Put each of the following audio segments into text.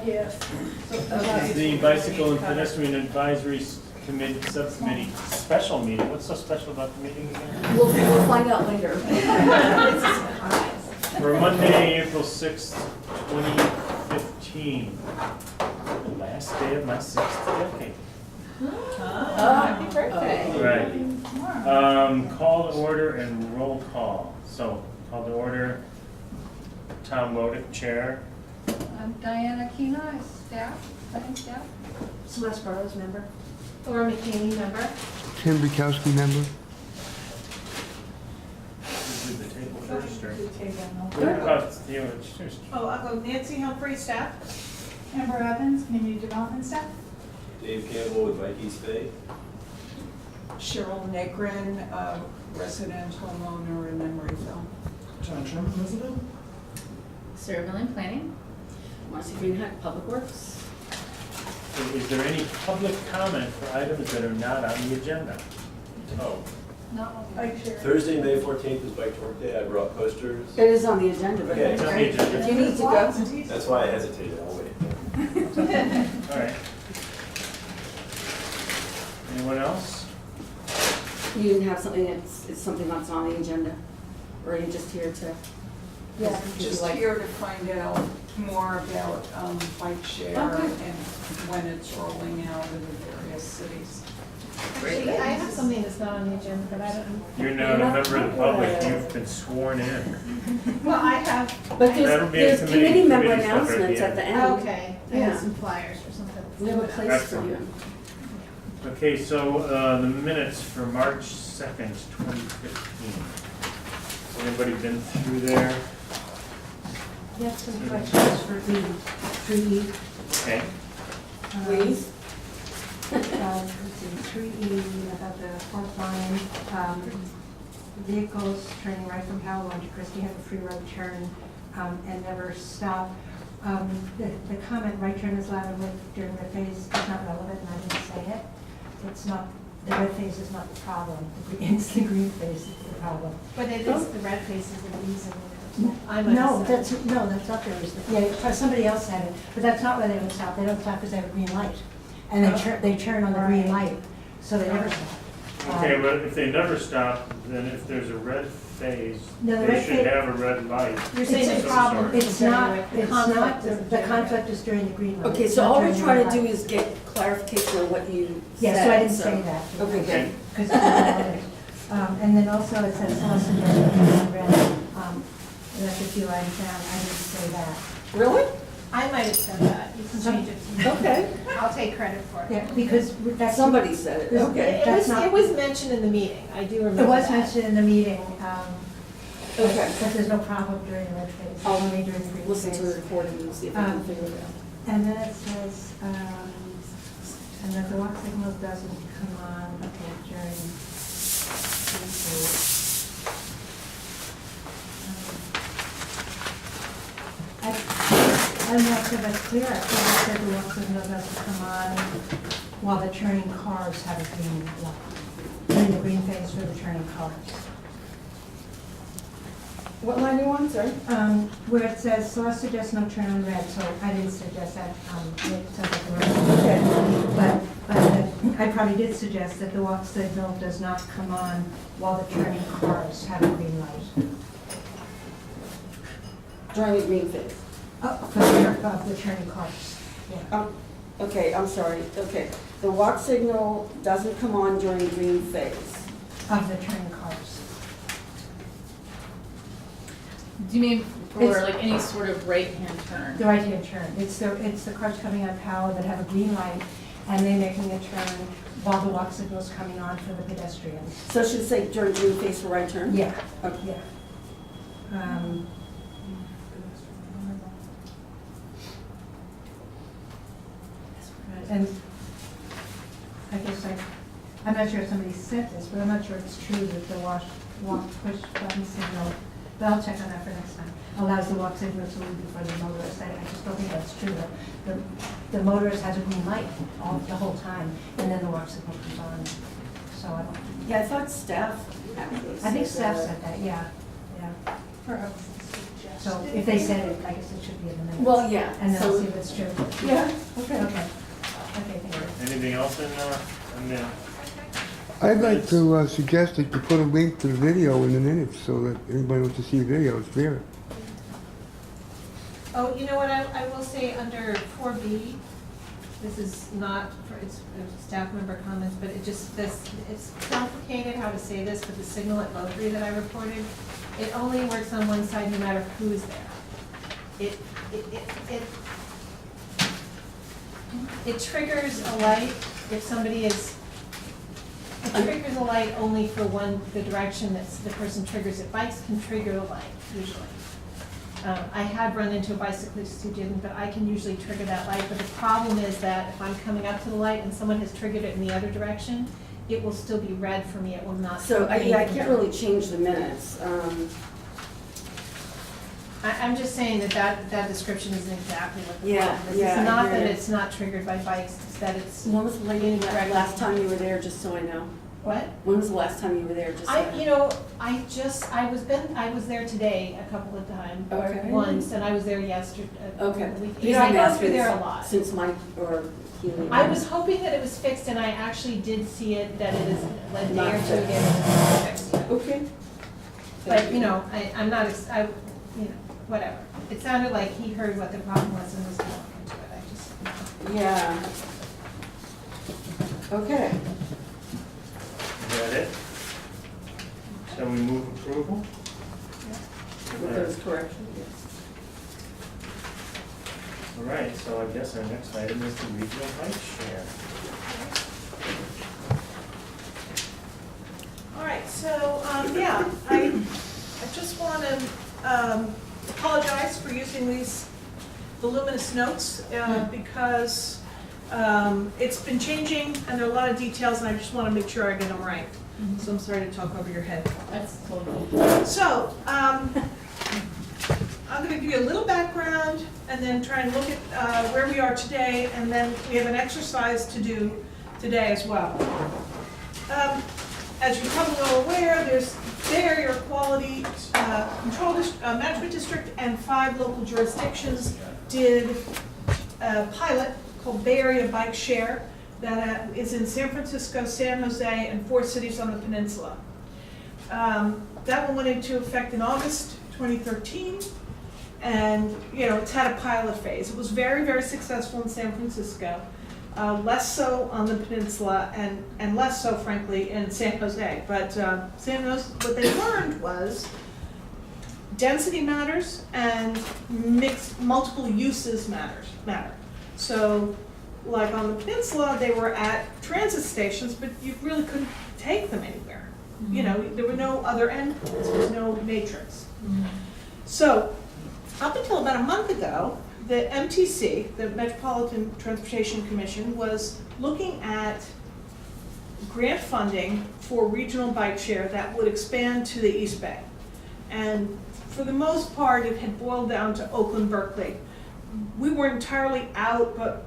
Yes. This is the Bicycle and Pedestrian Advisory Committee Subcommittee special meeting. What's so special about the meeting again? We'll find out later. For Monday, April 6th, 2015. The last day of my 6th decade. Happy birthday. Right. Call to order and roll call. So, call to order. Tom Wodick, Chair. I'm Diana Kena, staff, planning staff. Celeste Burrows, member. Laura McKinney, member. Tim Bukowski, member. Do the table first, or? Good. What about you? Just- Oh, I'll go Nancy Humphrey, staff. Amber Evans, Community Development Staff. Dave Campbell with Mike East Bay. Cheryl Negrin, resident homeowner in Emeryville. John Sherman, resident. Sarah Millen, planning. Marcy Greenhack, Public Works. Is there any public comment for items that are not on the agenda? Oh, Not Bike share. Thursday, May 14th is Bike Tour Day. I brought posters. It is on the agenda, but Okay, it's on the agenda. if you need to go. That's why I hesitated. I'll wait. All right. Anyone else? You didn't have something it's something that's on the agenda? Or are you just here to? Yeah, you just like- here to find out more about bike share Okay. and when it's rolling out in the various cities. Actually, I have something that's not on the agenda, but I don't. You're not a member of the public. You've been sworn in. Well, I have. But That'll be a there's committee member committee stuff at the announcements at the end. Okay, I Yeah. have some flyers or something. We have a place for you. Okay, so the minutes for March 2nd, 2015. Has anybody been through there? You have some questions for the tree. Okay. Please? Let's see, 3E about the fourth line, vehicles turning right from Powell onto Christie have a free right turn and never stop. The comment, right turn is allowed during red phase, is not relevant, and I didn't say it. It's not, the red phase is not the problem, it's the green phase that's the problem. But it is, the red face is the reason. I might No, have said. that's not the reason. Yeah, somebody else said it, but that's not why they don't stop. They don't stop because they have a green light. And they turn on the green light, so they never stop. Okay, but if they never stop, then if there's a red phase, No, the they red should phase- have a red light. You're saying of the some problem sort. It's not, the conflict is during the green light. Okay, It's so not all during we're the trying red to do light. is get clarification on what you said. Yeah, so I didn't so- say that. Okay, good. Because and then also it says Austin doesn't red, that's a few lines down, I didn't say that. Really? I might have said that. You can change it. Okay. I'll take credit for it. Yeah, because that's. Somebody said it, okay. It was mentioned in the meeting. I do remember It was that. mentioned in the meeting, Okay. but there's no problem during the red phase, I'll only during the green phase. listen to the recording and see if I can figure it out. And then it says, and that the walk signal doesn't come on, okay, during green phase. I'm not sure that's clear. I thought it said the walk signal doesn't come on while the turning cars have a green light. During the green phase for the turning cars. What line do you want, sir? Where it says, so I suggest no turn on red, so I didn't suggest that, it sounds like the right. Okay. But I probably did suggest that the walk signal does not come on while the turning cars have a green light. During the green phase. Of the turning cars, yeah. Okay, I'm sorry, okay. The walk signal doesn't come on during green phase. Of the turning cars. Do you mean for It's- like any sort of right-hand turn? The right-hand turn. It's the cars coming on Powell that have a green light, and they're making a turn while the walk signal is coming on for the pedestrians. So it should say during green phase for right turn? Yeah, Okay. yeah. And I guess I'm not sure if somebody said this, but I'm not sure it's true that the walk push button signal, but I'll check on that for next time, allows the walk signal to leave before the motorist. I just don't think that's true. The motorist has a green light the whole time, and then the walk signal comes on. So I don't, Yeah, I thought staff actually I think said staff that. said that, yeah, yeah. Perhaps suggest So if they said it, I guess it should be in the minutes. Well, yeah, And then I'll so, see if it's true. yeah, okay. Okay. Okay, thank you. Anything else in the I'd like to suggest that you put a link to the video in the minutes so that anybody wants to see the video, it's there. Oh, you know what, I will say under 4B, this is not, it's staff member comments, but it just, it's complicated how to say this, but the signal at low 3 that I reported, it only works on one side no matter who's there. It triggers a light if somebody is, it triggers a light only for the direction that the person triggers it. Bikes can trigger a light, usually. I had run into a bicyclist who didn't, but I can usually trigger that light. But the problem is that if I'm coming up to the light and someone has triggered it in the other direction, it will still be red for me, it will not. So, I can't really change the minutes. I'm just saying that description isn't exactly what the Yeah, problem is. yeah, It's I not hear that you. it's not triggered by bikes, it's that it's, When was the last time you were there, just so I know? what? When was the last time you were there, just so I know? I was there today a couple of times, or Okay. once, and I was there yesterday. Okay. Because I go through there a lot. Since Mike or Keely. I was hoping that it was fixed, and I actually did see it, that it is a day Not or two fixed. ago, it's fixed, yeah. Okay. But, you know, I'm not, you know, whatever. It sounded like he heard what the problem was and was going into it, I just. Yeah. Okay. Is that it? Shall we move approval? With those corrections, yes. All right, so I guess our next item is the regional bike share. All right, so, yeah, I just want to apologize for using these voluminous notes because it's been changing and there are a lot of details and I just want to make sure I get them right. So I'm sorry to talk over your head. That's totally. So, I'm going to give you a little background and then try and look at where we are today, and then we have an exercise to do today as well. As you're probably all aware, there's Bay Area Quality Control Management District and 5 local jurisdictions did a pilot called Bay Area Bike Share that is in San Francisco, San Jose, and 4 cities on the peninsula. That one went into effect in August 2013, and you know it's had a pilot phase. It was very, very successful in San Francisco, less so on the peninsula, and less so, frankly, in San Jose. But San Jose, what they learned was density matters and multiple uses matter. So, like on the peninsula, they were at transit stations, but you really couldn't take them anywhere. Mm-hmm. You know, there were no other endpoints, there was no matrix. Mm-hmm. So, up until about a month ago, the MTC, the Metropolitan Transportation Commission, was looking at grant funding for regional bike share that would expand to the East Bay. And for the most part, it had boiled down to Oakland, Berkeley. We weren't entirely out, but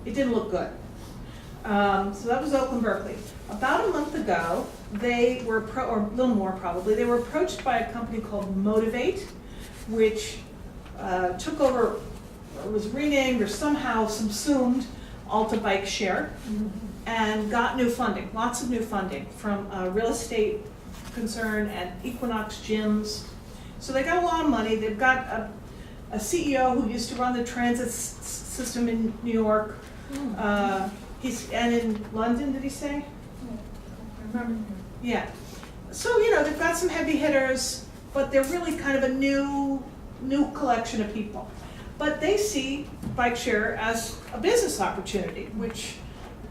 it didn't look good. So that was Oakland, Berkeley. About a month ago, they were, or a little more probably, they were approached by a company called Motivate, which took over, or was renamed or somehow subsumed Alta Bike Share, and got new funding, lots of new funding from a real estate concern and Equinox gyms. So they got a lot of money. They've got a CEO who used to run the transit system in New York. And in London, did he say? I remember. Yeah. So, you know, they've got some heavy hitters, but they're really kind of a new collection of people. But they see bike share as a business opportunity,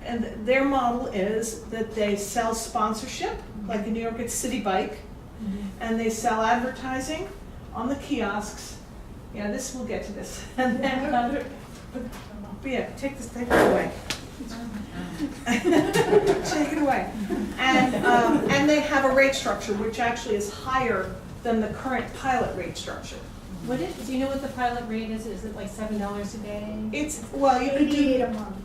and their model is that they sell sponsorship, like in New York it's City Bike, and they sell advertising on the kiosks. Yeah, we'll get to this. And then, yeah, take it away. Take it away. And they have a rate structure which actually is higher than the current pilot rate structure. Do you know what the pilot rate is? Is it like $7 a day? It's, well, you could do, $88 a month.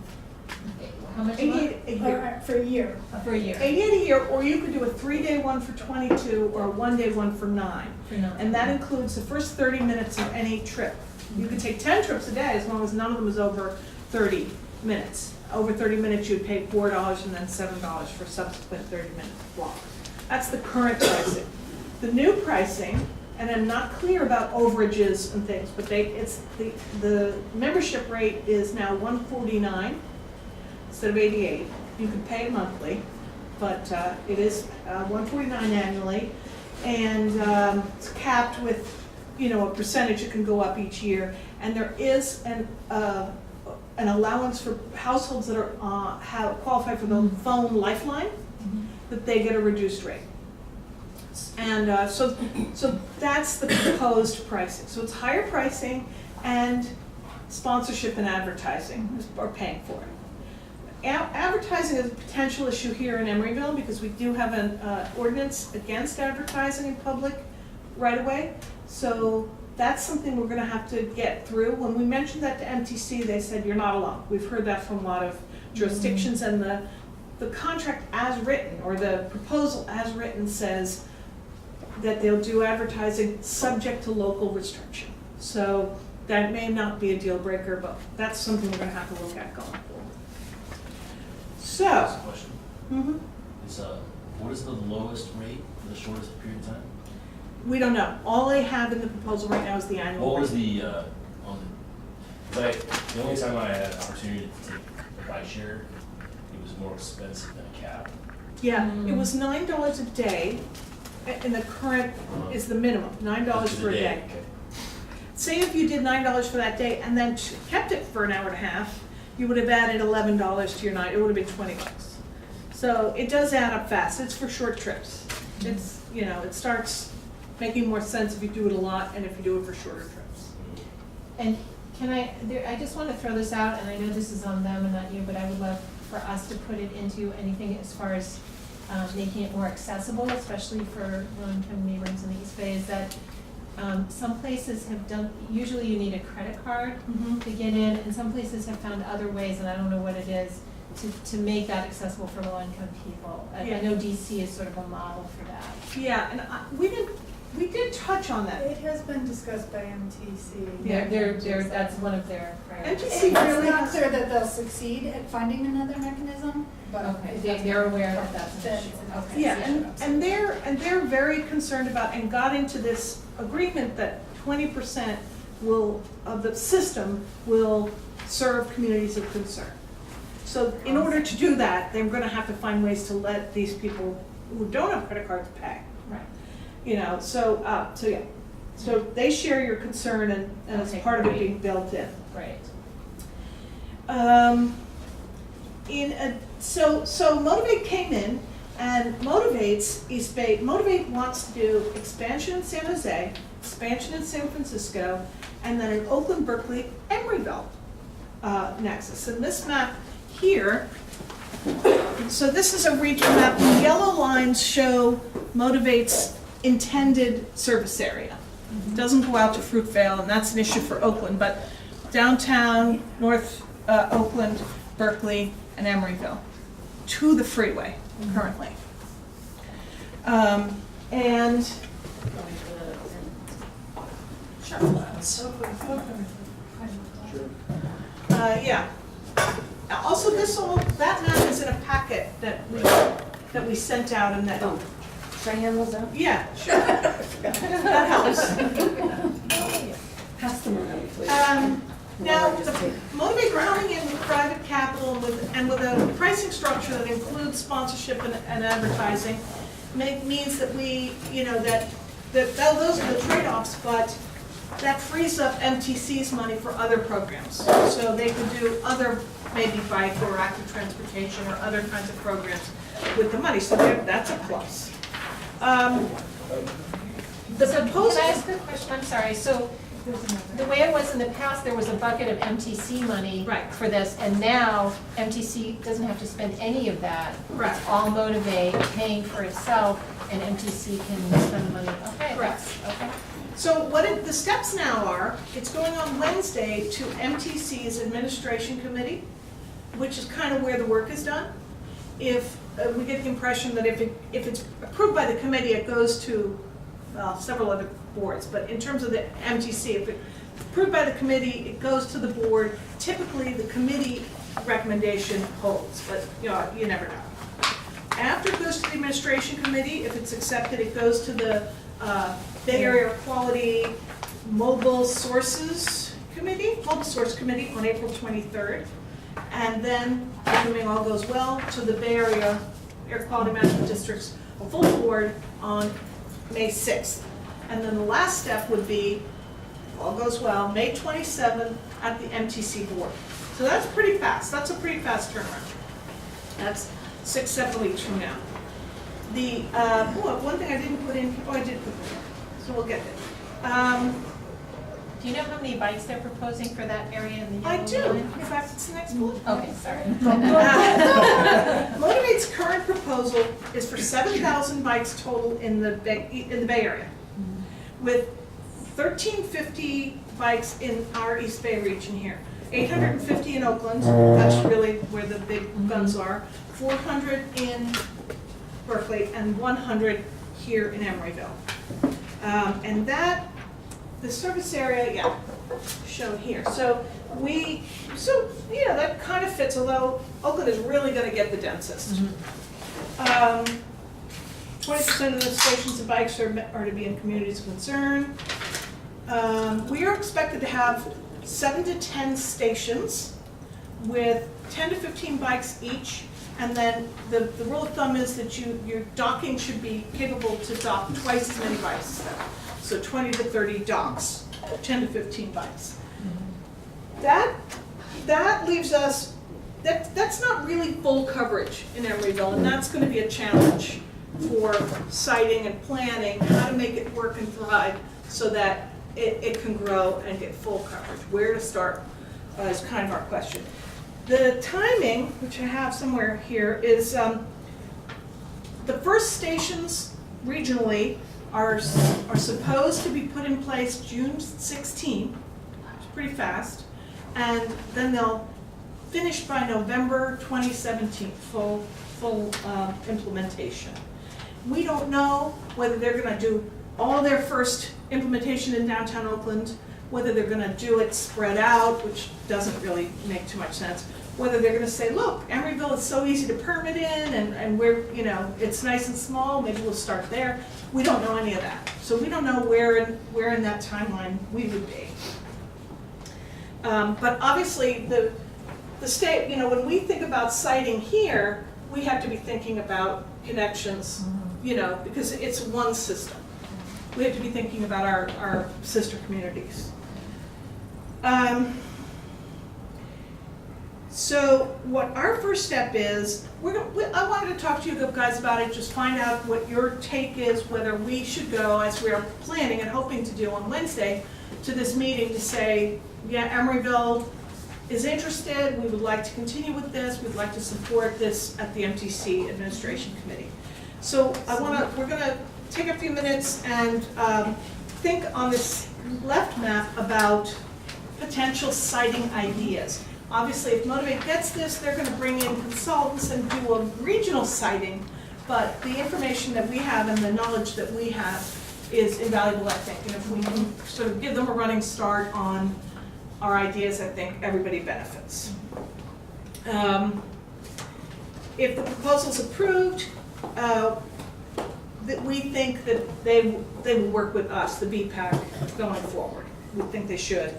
How much a month? 88 a year. For a year. For a year? 88 a year, or you could do a 3-day one for 22, or a 1-day one for 9. For nine. And that includes the first 30 minutes of any trip. You could take 10 trips a day, as long as none of them is over 30 minutes. Over 30 minutes, you'd pay $4 and then $7 for subsequent 30-minute walk. That's the current pricing. The new pricing, and I'm not clear about overages and things, but the membership rate is now $149 instead of $88. You can pay monthly, but it is $149 annually, and it's capped with, a percentage that can go up each year. And there is an allowance for households that are qualify for the phone lifeline, that they get a reduced rate. And so that's the proposed pricing. So it's higher pricing, and sponsorship and advertising are paying for it. Advertising is a potential issue here in Emeryville, because we do have an ordinance against advertising in public right away. So that's something we're gonna have to get through. When we mentioned that to MTC, they said, you're not alone. We've heard that from a lot of jurisdictions, and the contract as written, or the proposal as written, says that they'll do advertising subject to local restriction. So that may not be a deal breaker, but that's something we're gonna have to look at going forward. So, That's a question. mhm. What is the lowest rate for the shortest period of time? We don't know. All they have in the proposal right now is the annual. What was rate. the, the only time I had an opportunity to take a bike share, it was more expensive than a cab. Yeah, it was $9 a day, and the current is the minimum, $9 for a day. Okay. Say if you did $9 for that day and then kept it for an hour and a half, you would have added $11 to your night. It would have been $20. So it does add up fast. It's for short trips. It's, it starts making more sense if you do it a lot and if you do it for shorter trips. And I just want to throw this out, and I know this is on them and not you, but I would love for us to put it into anything as far as making it more accessible, especially for low-income neighborhoods in the East Bay, is that some places have done, usually you need a credit card to get in, and some places have found other ways, and I don't know what it is, to make that accessible for low-income people. I know DC is sort of a model for that. Yeah, and we did touch on that. It has been discussed by MTC. That's one of their priorities. MTC It's really not clear that they'll succeed at finding another mechanism, but. Okay, they're aware that that's an issue. Okay. Yeah, and they're very concerned about, and got into this agreement that 20% of the system will serve communities of concern. So in order to do that, they're gonna have to find ways to let these people who don't have credit cards pay. Right. So yeah. So they share your concern, and it's Okay, part of it great. being built in. Right. So Motivate came in and motivates East Bay. Motivate wants to do expansion in San Jose, expansion in San Francisco, and then in Oakland, Berkeley, Emeryville nexus. And this map here, so this is a regional map. The yellow lines show Motivate's intended service area. It doesn't go out to Fruitvale, and that's an issue for Oakland, but downtown, North Oakland, Berkeley, and Emeryville, to the freeway currently. And yeah. Also, that map is in a packet that we sent out, and that. Oh, should I hand those out? Yeah, sure. That helps. Pass them around, please. Now, the Motivate grounding in private capital and with a pricing structure that includes sponsorship and advertising means that we, that those are the trade-offs, but that frees up MTC's money for other programs. So they could do other, maybe bike or active transportation or other kinds of programs with the money. So that's a plus. So can I ask a question? I'm sorry. So the way it was in the past, there was a bucket of MTC money for this, and now MTC doesn't have to spend any of that. Right. It's all Motivate paying for itself, and MTC can spend the money. Okay. Correct. Okay. So the steps now are, it's going on Wednesday to MTC's administration committee. which is kind of where the work is done. If we get the impression that if it's approved by the committee, it goes to several other boards. But in terms of the MTC, if it's approved by the committee, it goes to the board. Typically, the committee recommendation holds, but you never know. After it goes to the administration committee, if it's accepted, it goes to the Bay Area Quality Mobile Source Committee on April 23rd. And then, assuming all goes well, to the Bay Area Air Quality Management District's full board on May 6th. And then the last step would be, if all goes well, May 27th at the MTC board. So that's pretty fast. That's a pretty fast turnaround. That's 6-7 weeks from now. The one thing I didn't put in, I did put it in, so we'll get there. Do you know how many bikes they're proposing for that area in the yellow I do. line? In fact, it's the next bullet. Okay, sorry. Motivate's current proposal is for 7,000 bikes total in the Bay Area, with 1,350 bikes in our East Bay region here. 850 in Oakland, that's really where the big guns are. 400 in Berkeley, and 100 here in Emeryville. And that, the service area, shown here. So that kind of fits, although Oakland is really going to get the densest. 20% of the stations and bikes are to be in communities of concern. We are expected to have 7 to 10 stations with 10 to 15 bikes each. And then the rule of thumb is that your docking should be capable to dock twice as many bikes. So 20 to 30 docks, 10 to 15 bikes. That leaves us, that's not really full coverage in Emeryville, and that's going to be a challenge for siting and planning, how to make it work and thrive so that it can grow and get full coverage. Where to start is kind of our question. The timing, which I have somewhere here, is the first stations regionally are supposed to be put in place June 16, it's pretty fast, and then they'll finish by November 2017, full implementation. We don't know whether they're going to do all their first implementation in downtown Oakland, whether they're going to do it spread out, which doesn't really make too much sense, whether they're going to say, look, Emeryville is so easy to permit in, and we're, it's nice and small, maybe we'll start there. We don't know any of that. So we don't know where in that timeline we would be. But obviously, the state, when we think about siting here, we have to be thinking about connections, because it's one system. We have to be thinking about our sister communities. So what our first step is, I wanted to talk to you guys about it, just find out what your take is, whether we should go, as we are planning and hoping to do on Wednesday, to this meeting to say, yeah, Emeryville is interested, we would like to continue with this, we'd like to support this at the MTC Administration Committee. So we're gonna take a few minutes and think on this left map about potential siting ideas. Obviously, if Motivate gets this, they're going to bring in consultants and do a regional siting, but the information that we have and the knowledge that we have is invaluable, I think. And if we can sort of give them a running start on our ideas, I think everybody benefits. If the proposal's approved, that we think that they will work with us, the BPAC, going forward. We think they should.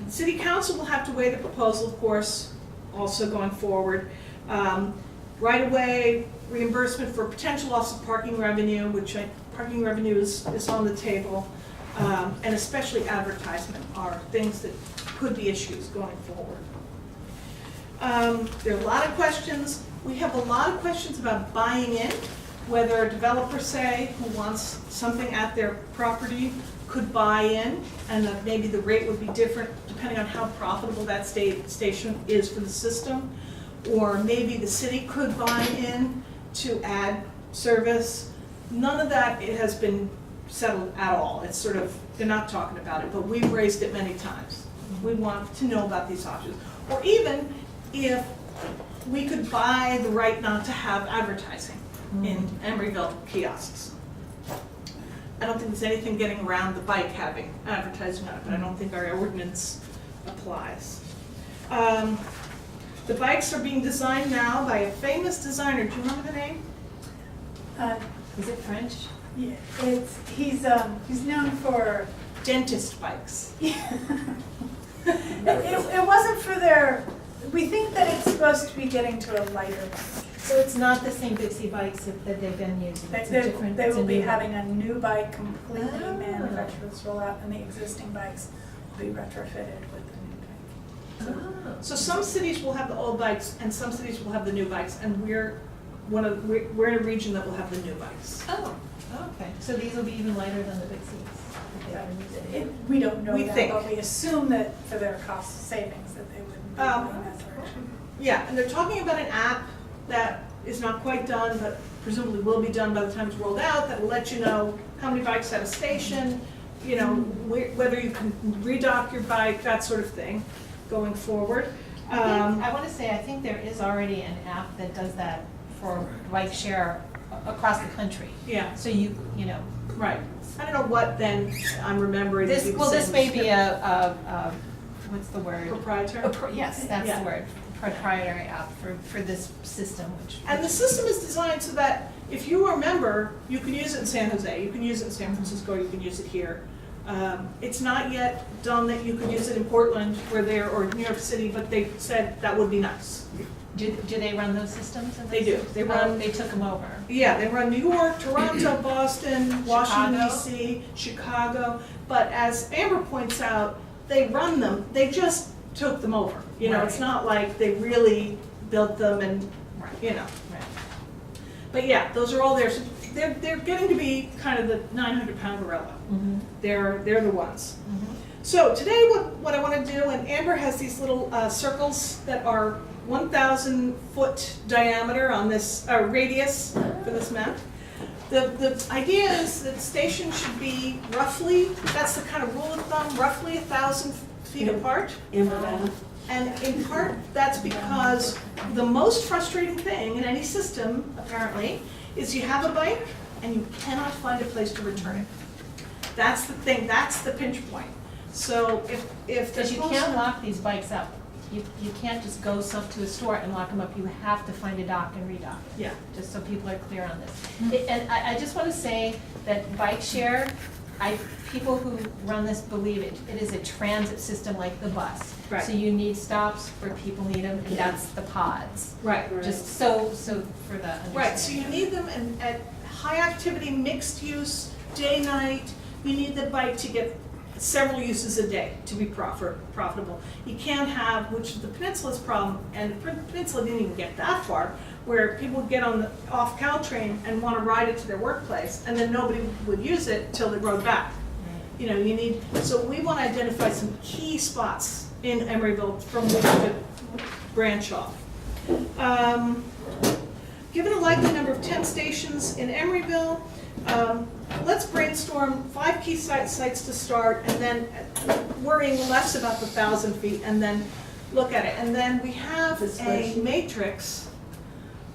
City Council will have to weigh the proposal, of course, also going forward. Right-of-way reimbursement for potential loss of parking revenue, which parking revenue is on the table, and especially advertisement are things that could be issues going forward. There are a lot of questions. We have a lot of questions about buying in, whether a developer, say, who wants something at their property could buy in, and that maybe the rate would be different depending on how profitable that station is for the system, or maybe the city could buy in to add service. None of that has been settled at all. It's sort of, they're not talking about it, but we've raised it many times. We want to know about these options. Or even if we could buy the right not to have advertising in Emeryville kiosks. I don't think there's anything getting around the bike having advertising on it, but I don't think our ordinance applies. The bikes are being designed now by a famous designer. Do you remember the name? Is it French? Yeah, he's known for, Dentist bikes. it wasn't for their, we think that it's supposed to be getting to a lighter bike. So it's not the same Dixie bikes that they've been using, it's a different, They it's a will be new having a new bike completely Oh. manufactured with rollout, and the existing bikes will be retrofitted with the new bike. Oh. So some cities will have the old bikes and some cities will have the new bikes, and we're in a region that will have the new bikes. Oh, okay, so these will be even lighter than the Dixies? that they've been using? We don't know We that, think. but we assume that for their cost savings that they wouldn't be going that direction. Yeah, and they're talking about an app that is not quite done, but presumably will be done by the time it's rolled out, that will let you know how many bikes at a station, you know, whether you can redock your bike, that sort of thing, going forward. I want to say, I think there is already an app that does that for bike share across the country. Yeah, So you know. right. I don't know what then I'm remembering. to be the This same may as be a, what's the word? proprietary. Yes, that's Yeah. the word, proprietary app for this system, which. And the system is designed so that if you are a member, you can use it in San Jose, you can use it in San Francisco, you can use it here. It's not yet done that you can use it in Portland or New York City, but they said that would be nice. Do they run those systems? They do. They run. They took them over. Yeah, they run New York, Toronto, Boston, Washington Chicago. DC, Chicago. But as Amber points out, they run them, they just took them over. You know, it's Right. not like they really built them and, you know. Right. But yeah, those are all there. So they're getting to be kind of the 900-pound gorilla. Mm-hmm. They're the ones. So today what I want to do, and Amber has these little circles that are 1,000 foot diameter on this radius for this map. The idea is that the station should be roughly, that's the kind of rule of thumb, roughly 1,000 feet apart. And in part, that's because the most frustrating thing in any system, apparently, is you have a bike and you cannot find a place to return it. That's the thing, that's the pinch point. So if Because the you can't lock these bikes up. You can't just go to a store and lock them up. You have to find a dock and redock. Yeah. Just so people are clear on this. And I just want to say that bike share, people who run this believe it is a transit system like the bus. Right. So you need stops where people need them, and that's the pods. Right. Just so for the understanding. Right, so you need them at high activity, mixed use, day, night. You need the bike to get several uses a day to be profitable. You can't have, which is the Peninsula's problem, and the Peninsula didn't even get that far, where people would get on the off Caltrain and want to ride it to their workplace, and then nobody would use it until they rode back. You know, so we want to identify some key spots in Emeryville from which to branch off. Given a likely number of 10 stations in Emeryville, let's brainstorm 5 key sites to start, and then worrying less about the 1,000 feet, and then look at it. And then we have a matrix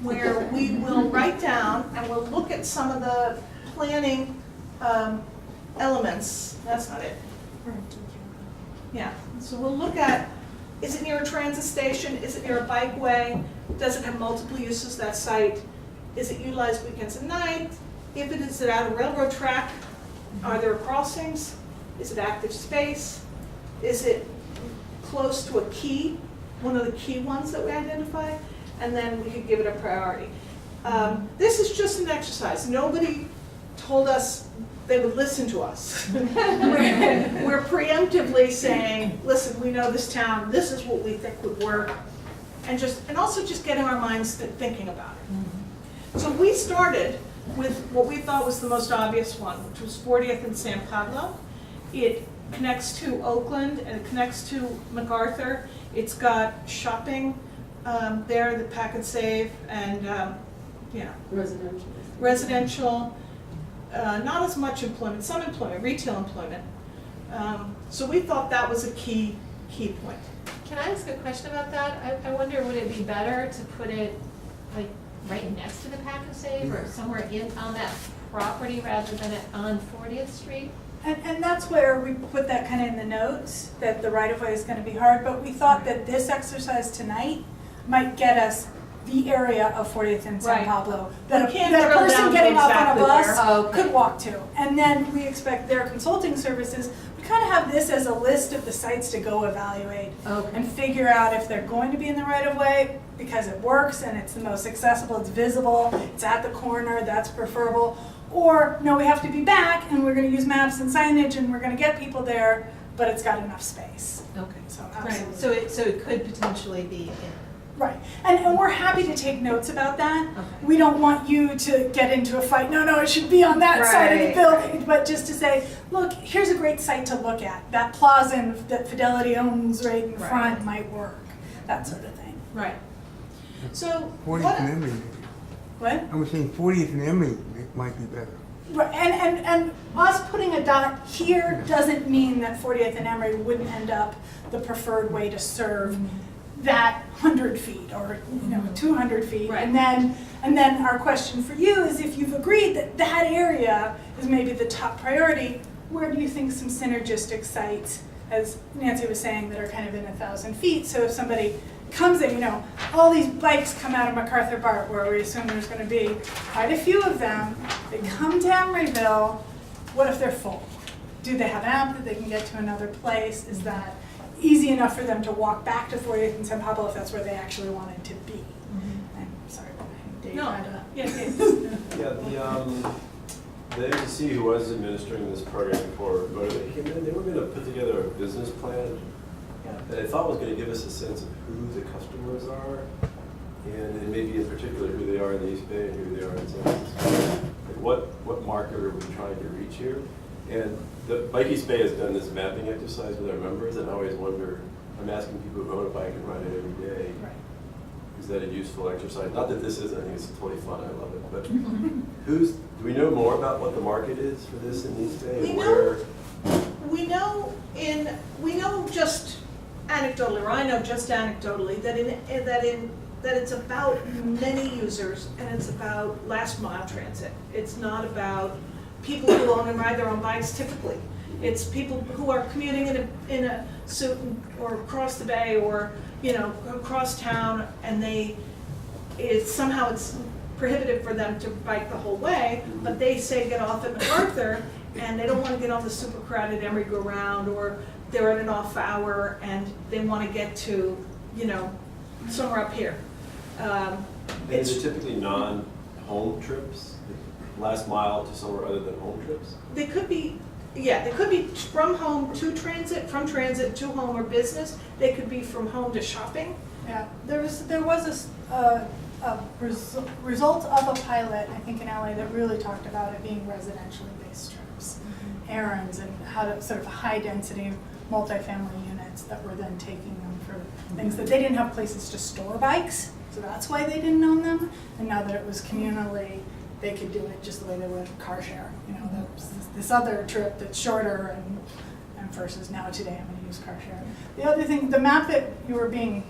where we will write down, and we'll look at some of the planning elements. That's not it. Yeah, so we'll look at, is it near a transit station? Is it near a bikeway? Does it have multiple uses, that site? Is it utilized weekends and nights? If it is at a railroad track, are there crossings? Is it active space? Is it close to a key, one of the key ones that we identify? And then we could give it a priority. This is just an exercise. Nobody told us they would listen to us. We're preemptively saying, listen, we know this town, this is what we think would work, and also just getting our minds thinking about it. So we started with what we thought was the most obvious one, which was 40th and San Pablo. It connects to Oakland and it connects to MacArthur. It's got shopping there that Pack and Save, and residential. Not as much employment, some employment, retail employment. So we thought that was a key point. Can I ask a question about that? I wonder, would it be better to put it like right next to the Pack and Save or somewhere on that property rather than on 40th Street? And that's where we put that kind of in the notes, that the right-of-way is gonna be hard, but we thought that this exercise tonight might get us the area of 40th and San Right. Pablo, that a We can't that a drill person down getting off on exactly a bus where. Oh, okay. could walk to. And then we expect their consulting services, we kind of have this as a list of the sites to go evaluate Okay. and figure out if they're going to be in the right-of-way, because it works and it's the most accessible, it's visible, it's at the corner, that's preferable. Or, no, we have to be back and we're gonna use maps and signage and we're gonna get people there, but it's got enough space. Okay. So Right, absolutely. so it could potentially be in. Right, and we're happy to take notes about that. Okay. We don't want you to get into a fight, no, it should be on that side of the Right, building, but just to say, look, here's a great site to look at. That plaza that Fidelity owns right in Right. front might work, that sort of thing. Right. So 40th what, and Emery. What? I was saying 40th and Emery might be better. Right, and us putting a dot here doesn't mean that 40th and Emery wouldn't end up the preferred way to serve that 100 feet or 200 feet. Right. And then our question for you is, if you've agreed that that area is maybe the top priority, where do you think some synergistic sites, as Nancy was saying, that are kind of in 1,000 feet? So if somebody comes in, all these bikes come out of MacArthur Bart, where we assume there's going to be quite a few of them. They come to Emeryville. What if they're full? Do they have an app that they can get to another place? Is that easy enough for them to walk back to 40th and San Pablo if that's where they actually wanted to be? I'm sorry, Dave No. had a... yeah, Yeah, the agency who was administering this program before they came in, they were gonna put together a business plan that I thought was gonna give us a sense of who the customers are, and maybe in particular who they are in the East Bay and who they are in San Francisco. Like what market are we trying to reach here? And the Bike East Bay has done this mapping exercise with our members, and I always wonder, I'm asking people who own a bike and ride it every day, Right. is that a useful exercise? Not that this isn't, I think it's totally fun, I love it, but do we know more about what the market is for this in East Bay? We And know- where? we know just anecdotally, or I know just anecdotally, that it's about many users and it's about last mile transit. It's not about people who own and ride their own bikes typically. It's people who are commuting in a suit or across the bay or, across town, and somehow it's prohibitive for them to bike the whole way, but they say get off at MacArthur and they don't want to get on the super crowded Emery go round, or they're at an off hour and they want to get to, somewhere up here. And It's, is it typically non-home trips, last mile to somewhere other than home trips? they could be from home to transit, from transit to home or business. They could be from home to shopping. Yeah, there was a result of a pilot, I think in LA, that really talked about it being residentially based trips, errands, and how to sort of high density multifamily units that were then taking them for things that they didn't have places to store bikes, so that's why they didn't own them. And now that it was communally, they could do it just the way they would car share. This other trip that's shorter and versus now today I'm going to use car share. The other thing, the map that you were being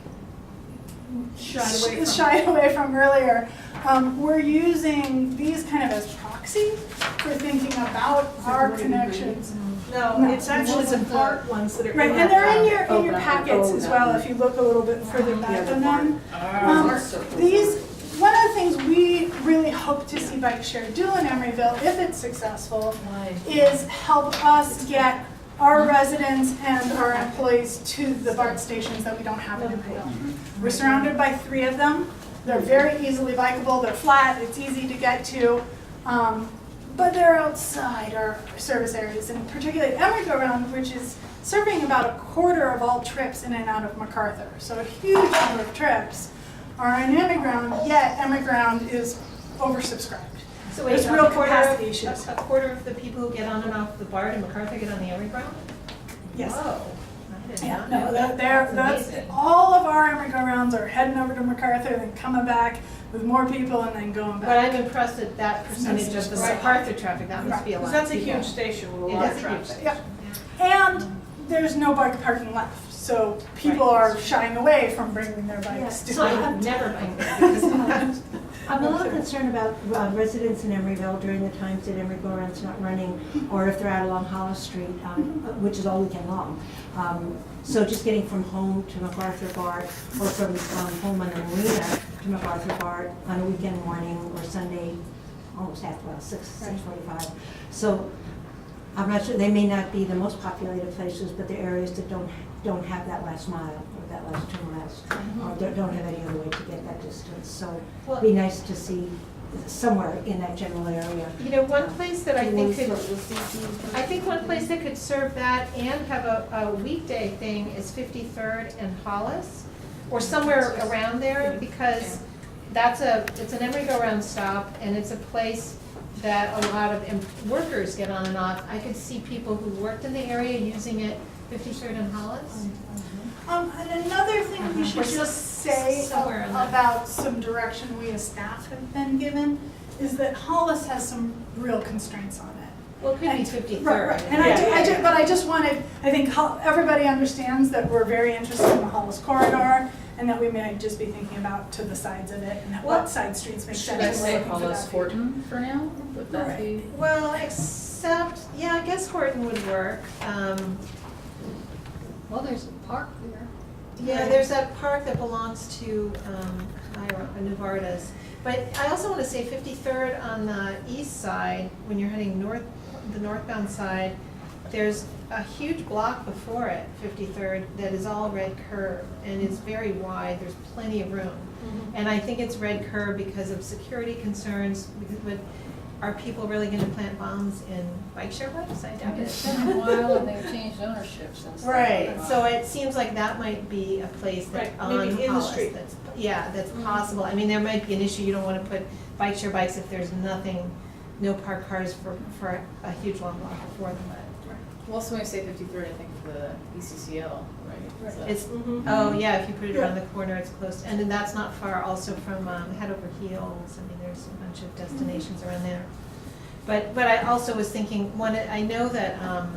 shied away from earlier, we're using these kind of as proxy for thinking about our connections. No, it's actually the part ones that are. Right, and they're in your packets as well, if you look a little bit further back on them. One of the things we really hope to see Bike Share do in Emeryville, if it's successful, is help us get our residents and our employees to the BART stations that we don't have in Emeryville. We're surrounded by 3 of them. They're very easily bikeable, they're flat, it's easy to get to, but they're outside our service areas, and particularly Emeryville, which is serving about 1/4 of all trips in and out of MacArthur. So a huge number of trips are on Emeryville, yet Emeryville is oversubscribed. So wait, There's real a quarter capacity of- issues. A quarter of the people who get on and off the BART in MacArthur get on the Emeryville? Yes. Whoa. I did Yeah, not no, know that. that's amazing. all of our Emeryville are heading over to MacArthur, then coming back with more people and then going But back. I'm impressed at that percentage of the Right. MacArthur traffic, that must be a lot Because of that's a people. huge station with a It lot is of a huge traffic. station. Yeah. And there's no bike parking left. So people are shying away from bringing their bikes to So it. I'm never buying that because I'm a little concerned about residents in Emeryville during the times that Emeryville Run's not running, or if they're out along Hollow Street, which is all weekend long. So just getting from home to MacArthur BART, or from home on the marina to MacArthur BART on a weekend morning or Sunday, almost half, well, 6:45. So I'm not sure, they may not be the most populated places, but they're areas that don't have that last mile, or that last 2 miles, or don't have any other way to get that distance. So it'd be nice to see somewhere in that general area. you know, one place that I think one place that could serve that and have a weekday thing is 53rd and Hollis, or somewhere around there, because it's an Emeryville stop, and it's a place that a lot of workers get on and off. I could see people who worked in the area using it, 53rd and Hollis. And another thing we should just say somewhere in that. about some direction we as staff have been given is that Hollis has some real constraints on it. Well, it could be And- 53rd. Right. And but I just wanted, I think everybody understands that we're very interested in the Hollis corridor, and that we may just be thinking about to the sides of it, and what side streets make sense. Should I and say looking for Hollis that. Horton for now? Would that be? Well, except, yeah, I guess Horton would work. Well, there's a park there. Yeah, there's that park that belongs to Novartis. But I also want to say 53rd on the east side, when you're heading north, the northbound side, there's a huge block before it, 53rd, that is all red curb, and it's very wide, there's plenty of room. And I think it's red curb because of security concerns, but are people really gonna plant bombs in bike share bikes? I doubt It's it. been a while and they've changed ownership since. then. Right, so it seems like that might be a place that's Right, on maybe in the Hollis street. that's, yeah, that's possible. I mean, there might be an issue, you don't wanna put bike share bikes if there's nothing, no parked cars for a huge long block before them, but. Well, also when I say 53rd, I think of the ECCL, right? So- It's, oh, yeah, if you put it around the corner, it's close, and then that's not far also from Head Over Heels. I mean, there's a bunch of destinations around there. But I also was thinking, I know that not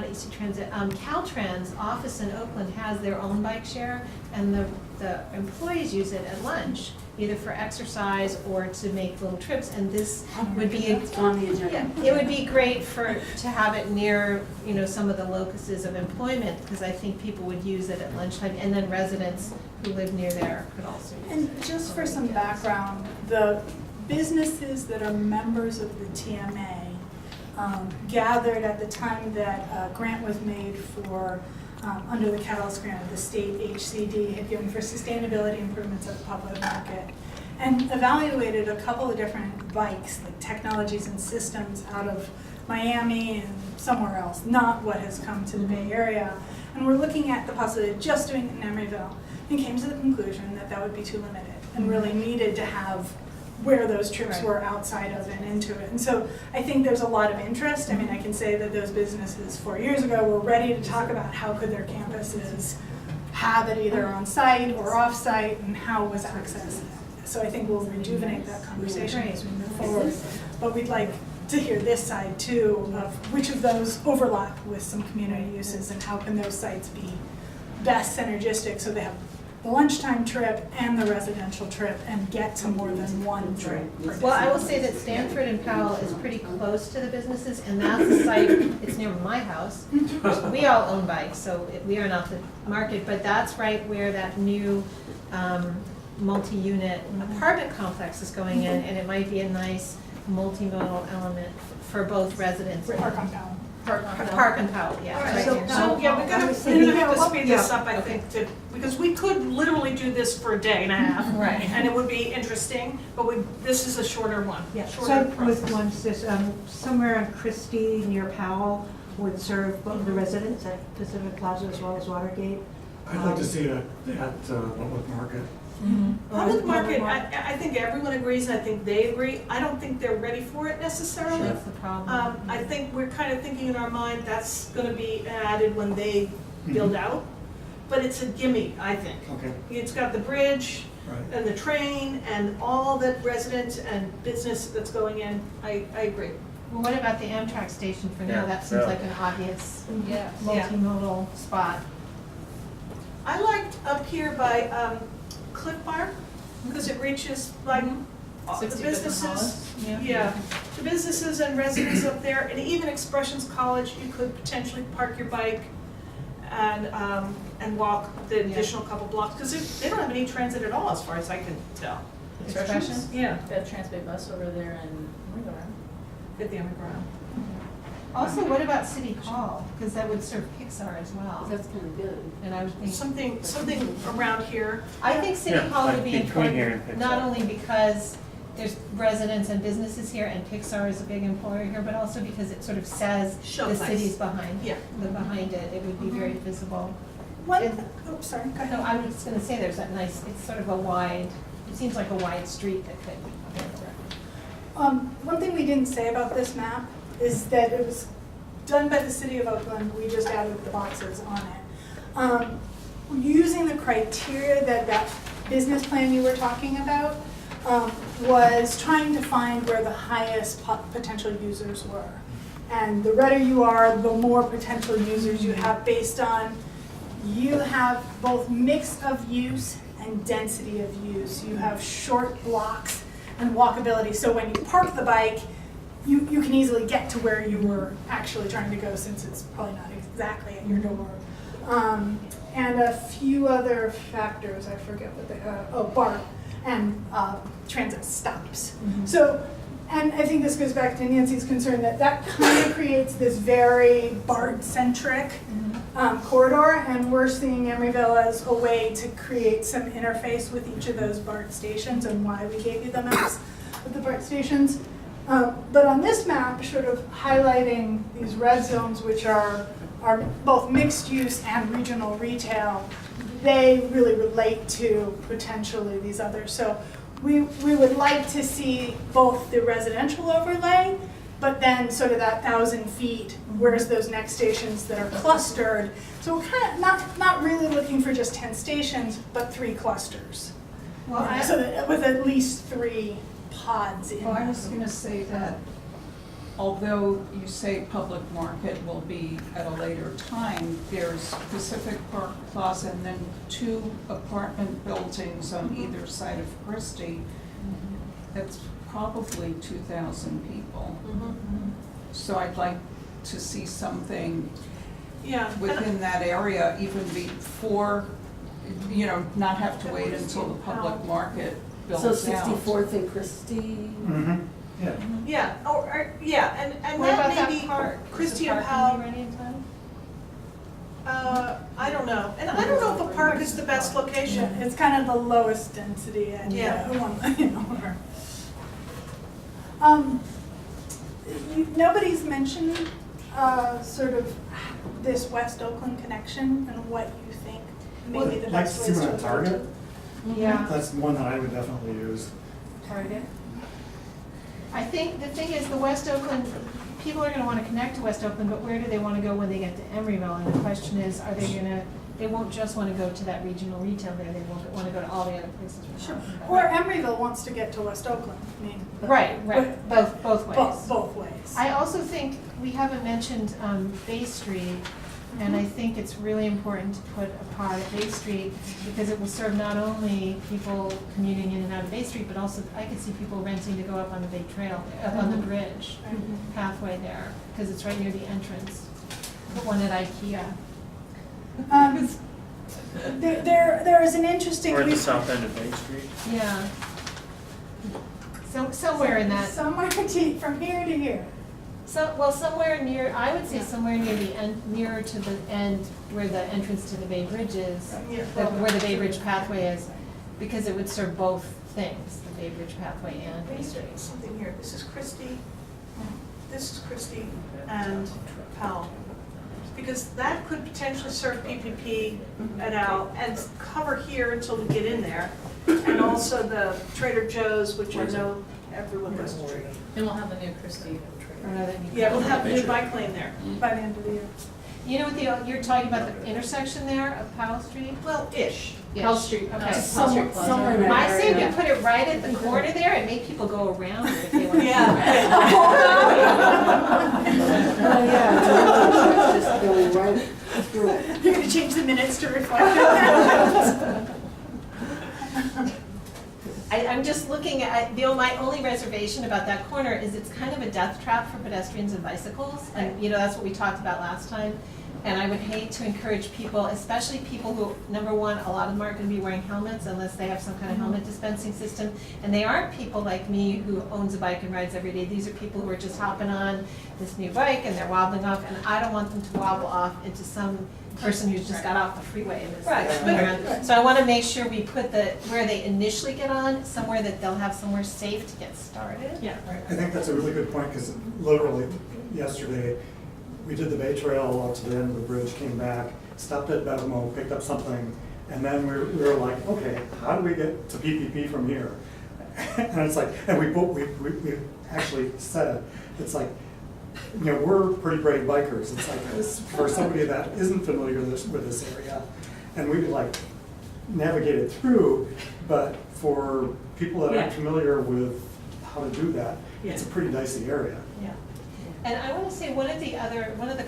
AC Transit, Caltrans office in Oakland has their own bike share, and the employees use it at lunch, either for exercise or to make little trips, and this would be, It's on the agenda. yeah, it would be great to have it near, some of the locuses of employment, because I think people would use it at lunchtime, and then residents who live near there could also use it. And just for some background, the businesses that are members of the TMA gathered at the time that a grant was made for, under the Catalyst grant of the state HCD had given for sustainability improvements of the public market, and evaluated a couple of different bikes, like technologies and systems out of Miami and somewhere else, not what has come to the Bay Area. And we're looking at the possibility of just doing it in Emeryville, and came to the conclusion that that would be too limited and really needed to have where those trips were outside of and into it. And so I think there's a lot of interest. I mean, I can say that those businesses 4 years ago were ready to talk about how could their campuses have it either on site or off site, and how was access. So I think we'll rejuvenate that conversation as we move forward. But we'd like to hear this side too, of which of those overlap with some community uses, and how can those sites be best synergistic so they have the lunchtime trip and the residential trip and get to more than one trip per day. Well, I will say that Stanford and Powell is pretty close to the businesses, and that's the site, it's near my house. We all own bikes, so we are not the market, but that's right where that new multi-unit apartment complex is going in, and it might be a nice multimodal element for both residents. Park on Powell. Park and Powell, yeah. All it's right, right there. so, yeah, we're gonna have to speed this up, I think, because we could literally do this for a day and a half. Right. And it would be interesting, but this is a shorter one. Yeah, so Shorter with process. one, somewhere on Christie near Powell would serve both the residents at Pacific Plaza as well as Watergate. I'd like to see it at Public Market. Public market, I think everyone agrees, and I think they agree. I don't think they're ready for it necessarily. That's the problem. I think we're kind of thinking in our mind, that's gonna be added when they build out. But it's a gimme, I think. Okay. It's got the bridge Right. and the train and all that residents and business that's going in. I agree. Well, what about the Amtrak station for now? Yeah, That seems so- like an obvious Yeah. multimodal spot. I liked up here by Cliff Bar, because it reaches like the 60 businesses. Yeah. Yeah, the businesses and residents up there, and even Expressions College, you could potentially park your bike and walk the additional couple blocks, because they don't have any transit at all, as far as I can tell. Expressions? Yeah, That Transbay bus over there and at the underground. Also, what about City Hall? Because that would serve Pixar as well. That's kind of good. And I would think, Something around here. I think City Yeah, Hall like would be between here important, and not Pixar. only because there's residents and businesses here and Pixar is a big employer here, but also because it sort of says the Showcase. city's behind. Yeah. Behind it, it would be very visible. Oops, sorry, go ahead. No, I was just gonna say, there's that nice, it's sort of a wide, it seems like a wide street that could. One thing we didn't say about this map is that it was done by the city of Oakland. We just added the boxes on it. Using the criteria that business plan you were talking about was trying to find where the highest potential users were. And the redder you are, the more potential users you have based on, you have both mix of use and density of use. You have short blocks and walkability. So when you park the bike, you can easily get to where you were actually trying to go, since it's probably not exactly at your door. And a few other factors, I forget what they, BART and transit stops. So, and I think this goes back to Nancy's concern that kind of creates this very BART-centric corridor, and we're seeing Emeryville as a way to create some interface with each of those BART stations, and why we gave you the maps of the BART stations. But on this map, sort of highlighting these red zones, which are both mixed use and regional retail, they really relate to potentially these others. So we would like to see both the residential overlay, but then sort of that 1,000 feet, where's those next stations that are clustered. So we're kind of not really looking for just 10 stations, but 3 clusters. Well, So that with at least 3 pods in Well, I them. was gonna say that although you say public market will be at a later time, there's Pacific Park Plaza and then 2 apartment buildings on either side of Christie. That's probably 2,000 people. So I'd like to see something within that area even before, not have to wait until the public market builds So out. 64th and Christie. Yeah. Yeah, and What about that that may be park? Christie Is or the park gonna Powell. be ready in time? I don't know, and I don't know if a park is the best location. It's kind of the lowest density and Yeah. Nobody's mentioned sort of this West Oakland connection and what you think maybe the Like best to ways see to one at Target. approach it. Yeah. That's one that I would definitely use. Target. I think the thing is, the West Oakland, people are gonna wanna connect to West Oakland, but where do they wanna go when they get to Emeryville? And the question is, are they gonna, they won't just wanna go to that regional retail there, they won't wanna go to all the other places we're talking about. Or Emeryville wants to get to West Oakland, I mean. Right, both ways. Both ways. I also think we haven't mentioned Bay Street, and I think it's really important to put a pod at Bay Street because it will serve not only people commuting in and out of Bay Street, but also I could see people renting to go up on the big trail, up on the bridge pathway there, because it's right near the entrance. The one at IKEA. There is an interesting. Or at the south end of Bay Street. Yeah. Somewhere in that. Somewhere from here to here. Somewhere near, I would say somewhere near the end, nearer to the end where the entrance to the Bay Bridge is, where the Bay Bridge pathway is, because it would serve both things, the Bay Bridge pathway and Bay Street. Something here, this is Christie and Powell. Because that could potentially serve PPP et al. And cover here until we get in there. And also the Trader Joe's, which I know everyone goes to. And we'll have the new Christie. Yeah, we'll have a new bike lane there. By the end of the year. You know what you're talking about the intersection there of Powell Street? Well, ish. Powell Street, Okay. Somewhere in that I say area. we put it right at the corner there and make people go around it if they want to. Yeah. Oh, yeah, it's just going right through it. You're gonna change the minutes to reflect that. I'm just looking at, my only reservation about that corner is it's kind of a death trap for pedestrians and bicycles. And, that's what we talked about last time. And I would hate to encourage people, especially people who, number one, a lot of them aren't gonna be wearing helmets unless they have some kind of helmet dispensing system. And they aren't people like me who owns a bike and rides every day. These are people who are just hopping on this new bike and they're wobbling off. And I don't want them to wobble off into some person who's just got off the freeway and is going around. So I wanna make sure we put where they initially get on, somewhere that they'll have somewhere safe to get started. Yeah. I think that's a really good point, because literally yesterday, we did the Bay Trail out to the end of the bridge, came back, stopped at Bevmo, picked up something, and then we were like, okay, how do we get to PPP from here? And it's like, and we actually said, it's like, we're pretty brave bikers. It's like, for somebody that isn't familiar with this area, and we like navigated through, but for people that aren't familiar with how to do that, it's a pretty dicey area. Yeah. And I want to say one of the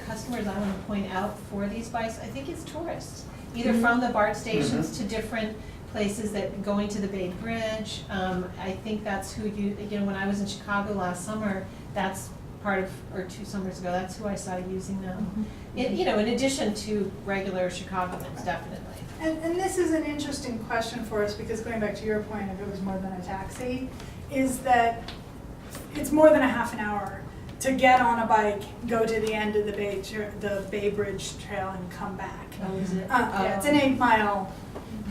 customers I want to point out for these bikes, I think is tourists, either from the BART stations to different places that going to the Bay Bridge. I think that's who when I was in Chicago last summer, that's part of, or 2 summers ago, that's who I saw using them. In addition to regular Chicagoans, definitely. And this is an interesting question for us, because going back to your point, if it was more than a taxi, is that it's more than a half an hour to get on a bike, go to the end of the Bay Bridge Trail and come back. Oh, is it? Yeah, it's an 8-mile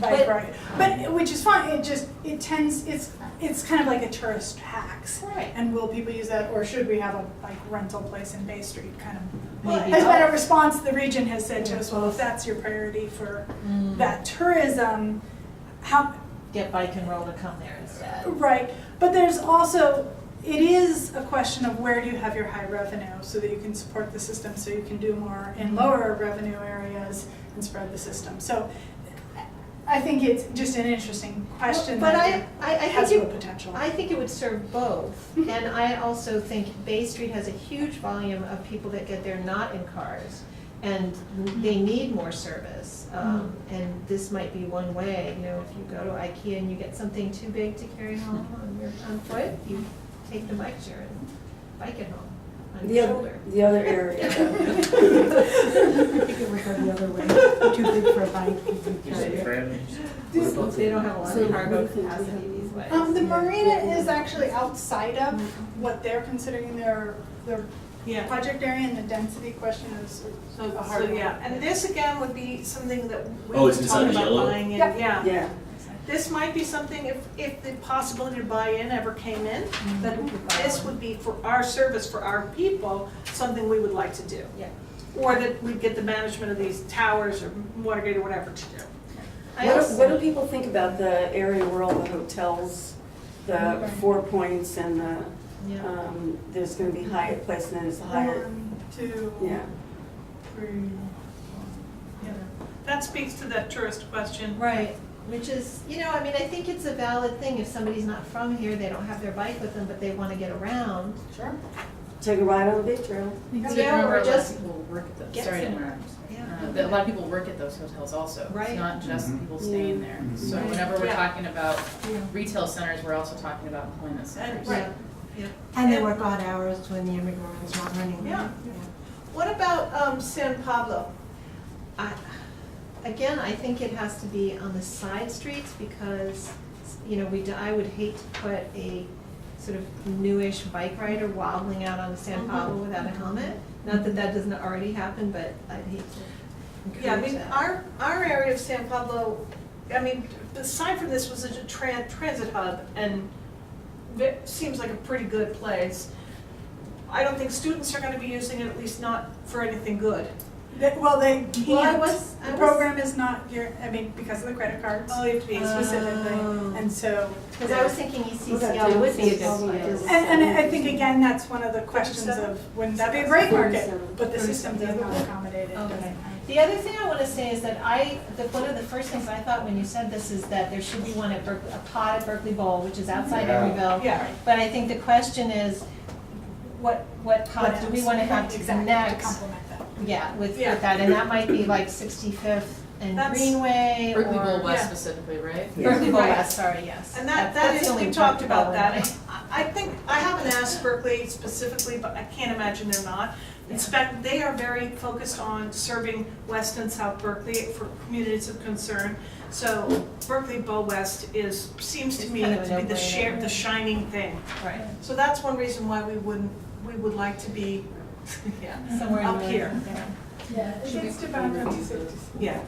bike ride, but which is fine. It's kind of like a tourist hacks. Right. And will people use that, or should we have a bike rental place in Bay Street? Kind of Maybe has been a both. response. The region has said to us, well, if that's your priority for that tourism, how Get Bike and Roll to come there instead. right? But there's also, it is a question of where do you have your high revenue so that you can support the system, so you can do more in lower revenue areas and spread the system. So I think it's just an interesting question. But that I has think real potential. I think it would serve both. And I also think Bay Street has a huge volume of people that get there not in cars. And they need more service. And this might be one way, if you go to IKEA and you get something too big to carry home on foot, you take the bike share and bike it home on your shoulder. The other area. I think it would go the other way, too big for a bike. They don't have a lot of cargo capacity these ways. The marina is actually outside of what they're considering their project area, and the density question is a hard one. And this again would be something that we Oh, would it's talk inside about yellow? buying in, Yeah. This might be something, if the possibility to buy in ever came in, that this would be for our service, for our people, something we would like to do. Yeah. Or that we'd get the management of these towers or Watergate or whatever to do. What do people think about the area where all the hotels, the 4 Points and the, there's gonna be Hyatt Place and then there's the Hyatt. 1, 2, Yeah. 3. That speaks to that tourist question. Right, which is, I think it's a valid thing. If somebody's not from here, they don't have their bike with them, but they want to get around. Sure. Take a ride on the big trail. Or just people work at those. get Sorry to some- interrupt. Yeah. A lot of people work at those hotels also. Right. It's not just people staying there. So Right. whenever we're Yeah. talking about retail centers, we're also talking about employment centers. Right. And they work odd hours when the Emeryville is not running. Yeah. What about San Pablo? Again, I think it has to be on the side streets because, I would hate to put a sort of newish bike rider wobbling out on the San Pablo without a helmet. Not that that doesn't already happen, but I'd hate to Yeah, I encourage mean, that. our area of San Pablo, aside from this was a transit hub, and it seems like a pretty good place. I don't think students are gonna be using it, at least not for anything good. They Well, can't. I The program is not, because of the credit cards Oh, you have to be specifically, and so. Because I was thinking ECCL would be a good place. And I think, again, that's one of the questions of, wouldn't that be a great market? But the system does not accommodate it. Okay. The other thing I want to say is that one of the first things I thought when you said this is that there should be one at a pod at Berkeley Bowl, which is outside Emeryville. Yeah. But I think the question is, what pod do we want to have to Exactly, connect? to complement that. Yeah, with Yeah. that, and that might be like 65th and That's- Greenway, or. Berkeley Bowl West Yeah. specifically, right? Berkeley Bowl Right. West, sorry, yes. And That's that the is, only we talked about practical that. I think, I haven't asked Berkeley specifically, but I can't imagine they're not. They are very focused on serving West and South Berkeley for communities of concern. So Berkeley Bow West seems to It's me kind of a to be no-brainer. the shining thing. Right. So that's one reason why we would like to be, Somewhere in up the here. yeah. Yeah, it gets to about 56. Yeah.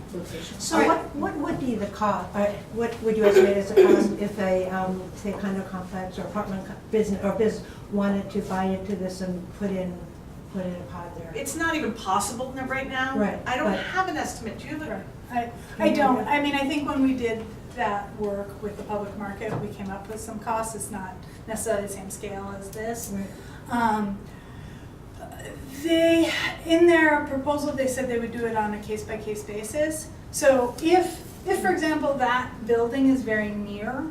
So what would be the cost, what would you estimate as a cost if a, say, condo complex or apartment business wanted to buy into this and put in a pod there? It's not even possible right now. Right, I don't but- have an estimate. Do you have a? I don't, I think when we did that work with the public market, we came up with some costs. It's not necessarily the same scale as this. Right. In their proposal, they said they would do it on a case-by-case basis. So if, for example, that building is very near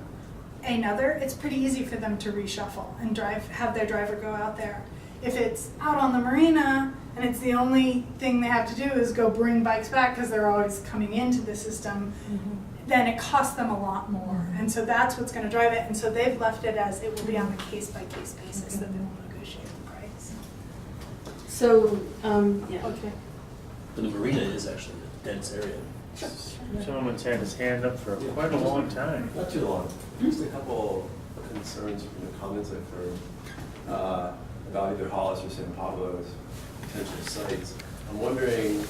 another, it's pretty easy for them to reshuffle and have their driver go out there. If it's out on the marina and it's the only thing they have to do is go bring bikes back because they're always coming into the system, then it costs them a lot more. And so that's what's going to drive it. And so they've left it as it will be on a case-by-case basis that they will negotiate the price. So, Okay. But the marina is actually a dense area. Gentleman's had his hand up for quite a long time. Not too long. Just a couple of concerns from the comments I've heard about either Hollis or San Pablo's potential sites. I'm wondering,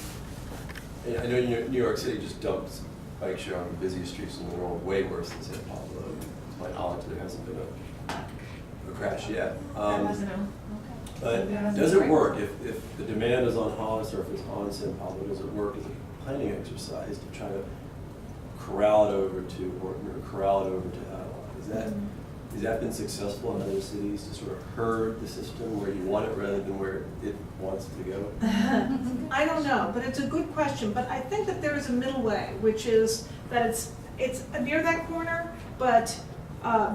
and I know New York City just dumps bike share on the busiest streets in the world, way worse than San Pablo. To my knowledge, there hasn't been a crash yet. But does it work if the demand is on Hollis or if it's on San Pablo? Does it work as a planning exercise to try to corral it over to Horton or corral it over to Adelaide? Has that been successful in other cities to sort of herd the system where you want it rather than where it wants to go? I don't know, but it's a good question. But I think that there is a middle way, which is that it's near that corner, but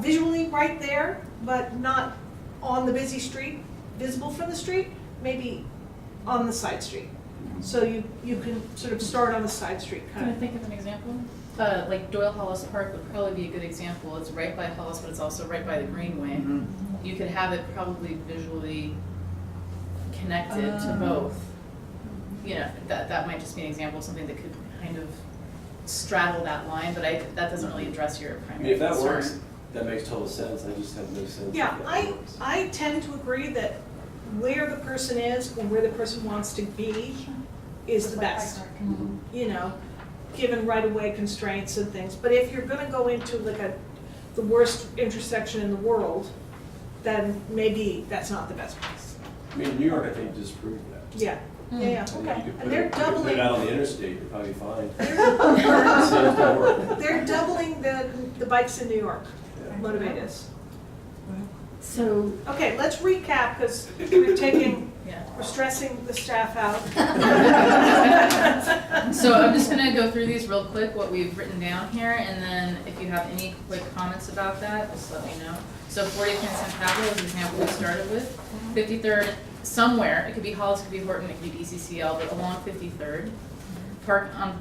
visually right there, but not on the busy street, visible from the street, maybe on the side street. So you can sort of start on the side street Can I kind of. think of an example? Like Doyle Hollis Park would probably be a good example. It's right by Hollis, but it's also right by the Greenway. You could have it probably visually connected to both. You know, that might just be an example of something that could kind of straddle that line, but that doesn't really address your I mean, primary if that concern. works, that makes total sense. I just have no sense. Yeah, if that works. I tend to agree that where the person is and where the person wants to be is the best. You know, given right-of-way constraints and things. But if you're gonna go into the worst intersection in the world, then maybe that's not the best place. I mean, New York, I think, just proved that. Yeah, yeah, I think okay. you could And they're you could put doubling, it out on the interstate, you'd probably be fine. Seems to work. they're doubling the bikes in New York, Yeah. Motivate is. so, Okay, let's recap, because we're stressing the staff out. So I'm just gonna go through these real quick, what we've written down here, and then if you have any quick comments about that, just let me know. So 40th and San Pablo is the example we started with. 53rd, somewhere, it could be Hollis, it could be Horton, it could be ECCL, but along 53rd. Park on